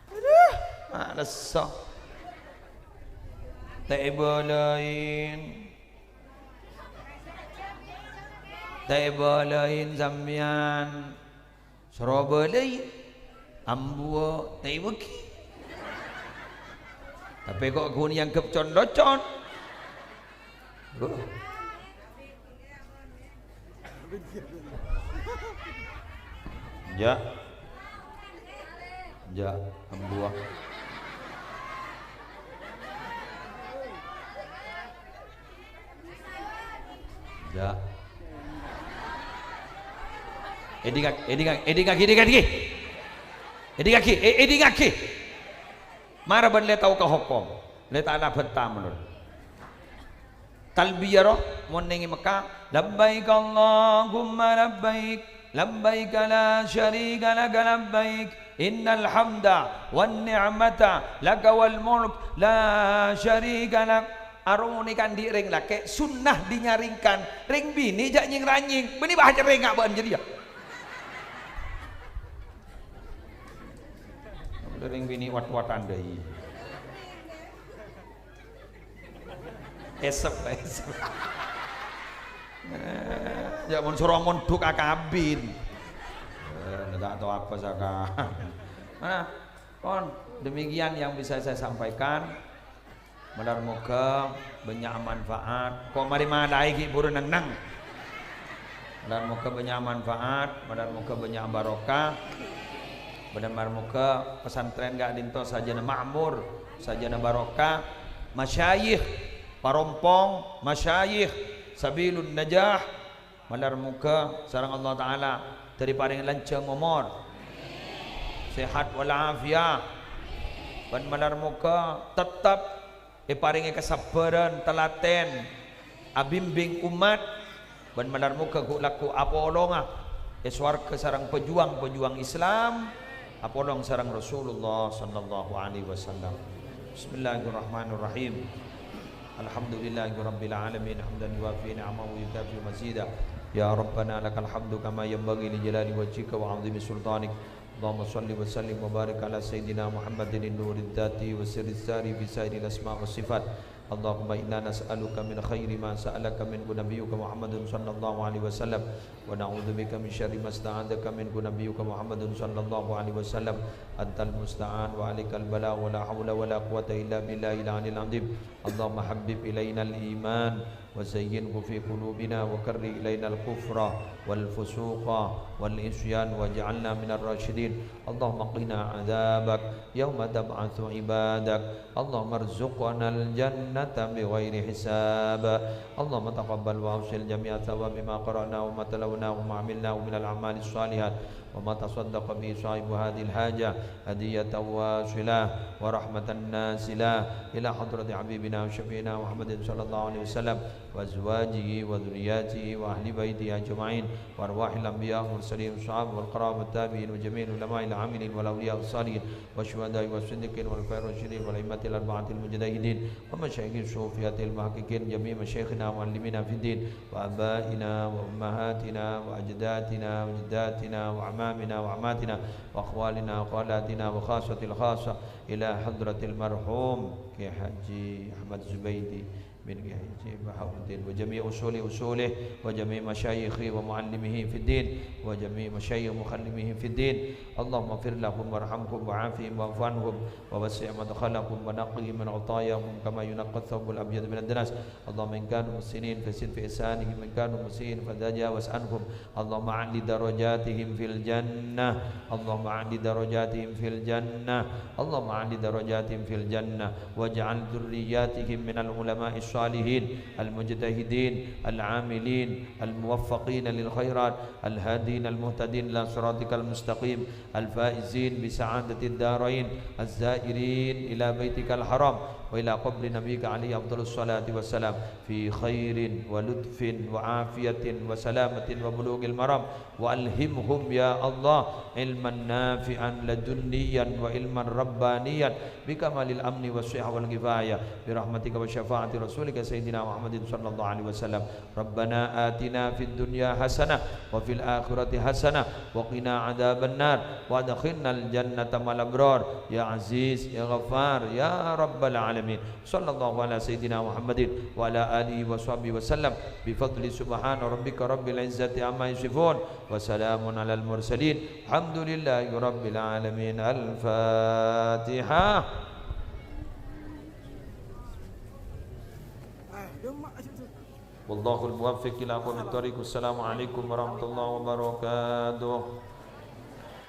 aduh ada sok tak bolain sampean Surabaya ambua tak beki tapi kok gun yang kepcon-docon ja ambua ja edi kaki mara ban le tahu ka hukum le tak ada bentam menur talbiyah roh mon nengi Mekah labbaik Allahumma labbaik labbaik la syarika lak labbaik innal hamda wan ni'mata lak wal mulk la syarika lak aruni kan di ring lake sunnah dinyaringkan ring bini jak nying ranying bini bahaja ring ngak ban jadi ya ring bini wat-watan deui esep ya mun suruh monduk akabin enggak tahu apa sekarang mana kon demikian yang bisa saya sampaikan mudah-mudahan banyak manfaat kok mari madai ki buru nang mudah-mudahan banyak manfaat mudah-mudahan banyak barokah mudah-mudahan pesantren gak dinto sajana makmur sajana barokah masyayikh parompong masyayikh sabilun najah mudah-mudahan sareng Allah taala dari paring lancang umur sehat walafiat dan mudah-mudahan tetap paringi kesabaran telaten abimbing umat dan mudah-mudahan laku apolonga swarga sareng pejuang Islam apolong sareng Rasulullah sallallahu alaihi wasallam. Bismillahirrahmanirrahim. Alhamdulillahirabbil alamin hamdan yuwafi ni'amahu wa yukafi mazida. Ya Rabbana lakal hamdu kama yanbaghi li jalali wajhika wa 'azimi sultanik. Allahumma shalli wa sallim wa barik ala sayyidina Muhammadin nuril dzati wa sirris sari fi sairil asma' was sifat. Allahumma inna nas'aluka min khairi ma sa'alaka minhu nabiyyuka Muhammadun sallallahu alaihi wasallam wa na'udzubika min syarri ma sta'adzaka minhu nabiyyuka Muhammadun sallallahu alaihi wasallam antal musta'an wa alaikal bala wa la haula wa la quwwata illa billahil aliyil azim. Allahumma habbib ilainal iman wa zayyinhu fi qulubina wa karri ilainal kufra wal fusuqa wal isyan waj'alna minar rasyidin. Allahumma qina 'adzabak yauma tab'atsu ibadak. Allahumma arzuqnal jannata bighairi hisab. Allahumma taqabbal wa awsil jami'a thawabi ma qara'na wa ma talawna wa ma 'amilna minal a'malis shalihat wa ma tasaddaqa bi sahibi hadhil haja hadiyatan wasilah wa rahmatan nasilah ila hadrati habibina wa syafiina Muhammadin sallallahu alaihi wasallam wa azwajihi wa dhurriyyatihi wa ahli baitihi ajma'in wa arwahil anbiya wal mursalin sahab wal qarabat tabi'in wa jami'il ulama'il 'amilin wal awliya as-salihin wa syuhada'i was siddiqin wal fairashidin wal immatil arba'atil mujtahidin wa masyayikhil sufiyatil muhaqqiqin jami' masyayikhina wa muallimina fid din wa abaina wa ummahatina wa ajdatina wa jaddatina wa amamina wa amatina wa akhwalina wa khalatina wa khasatil khasa ila hadratil marhum Ki Haji Ahmad Zubaidi bin Ki Haji Bahauddin wa jami' usulih wa jami' masyayikhi wa muallimihi fid din wa jami' masyayikh mukhallimihi fid din. Allahumma fir lahum warhamhum wa'afihim wa'fu anhum wa wasi' madkhalahum wa naqqihim min utayahum kama yunqqa thawbul abyad min ad-danas. Allahumma in kanu muslimin fasid fi ihsanihim in kanu muslimin fadajawaz anhum. Allahumma 'ali darajatihim fil jannah. Allahumma 'ali darajatihim fil jannah. Allahumma 'ali darajatihim fil jannah waj'al dhurriyyatihim minal ulama'is الصالحين المجتهدين العاملين الموفقين للخيرات الهادين المهتدين إلى صراطك المستقيم الفائزين بسعادة الدارين الزائرين إلى بيتك الحرام وإلى قبر نبيك عليه أفضل الصلاة والسلام في خير ولطف وعافية وسلامة وبلوغ المرام وألهمهم يا الله علما نافعا لدنيا وعلما ربانيا بكمال الأمن والصحة والكفاية برحمتك وشفاعة رسول rasulika sayyidina Muhammadin sallallahu alaihi wasallam. Rabbana atina fid dunya hasanah wa fil akhirati hasanah wa qina adzabannar wa adkhilnal jannata ma'al abrar ya aziz ya ghafar ya rabbal alamin. Sallallahu ala sayyidina Muhammadin wa ala alihi wa sahbihi wasallam bi fadli subhana rabbika rabbil izzati amma yasifun wa salamun alal mursalin alhamdulillahi rabbil alamin. Al-Fatihah. Wallahul muwaffiq ila aqwamit thoriq. Wassalamu alaikum warahmatullahi wabarakatuh.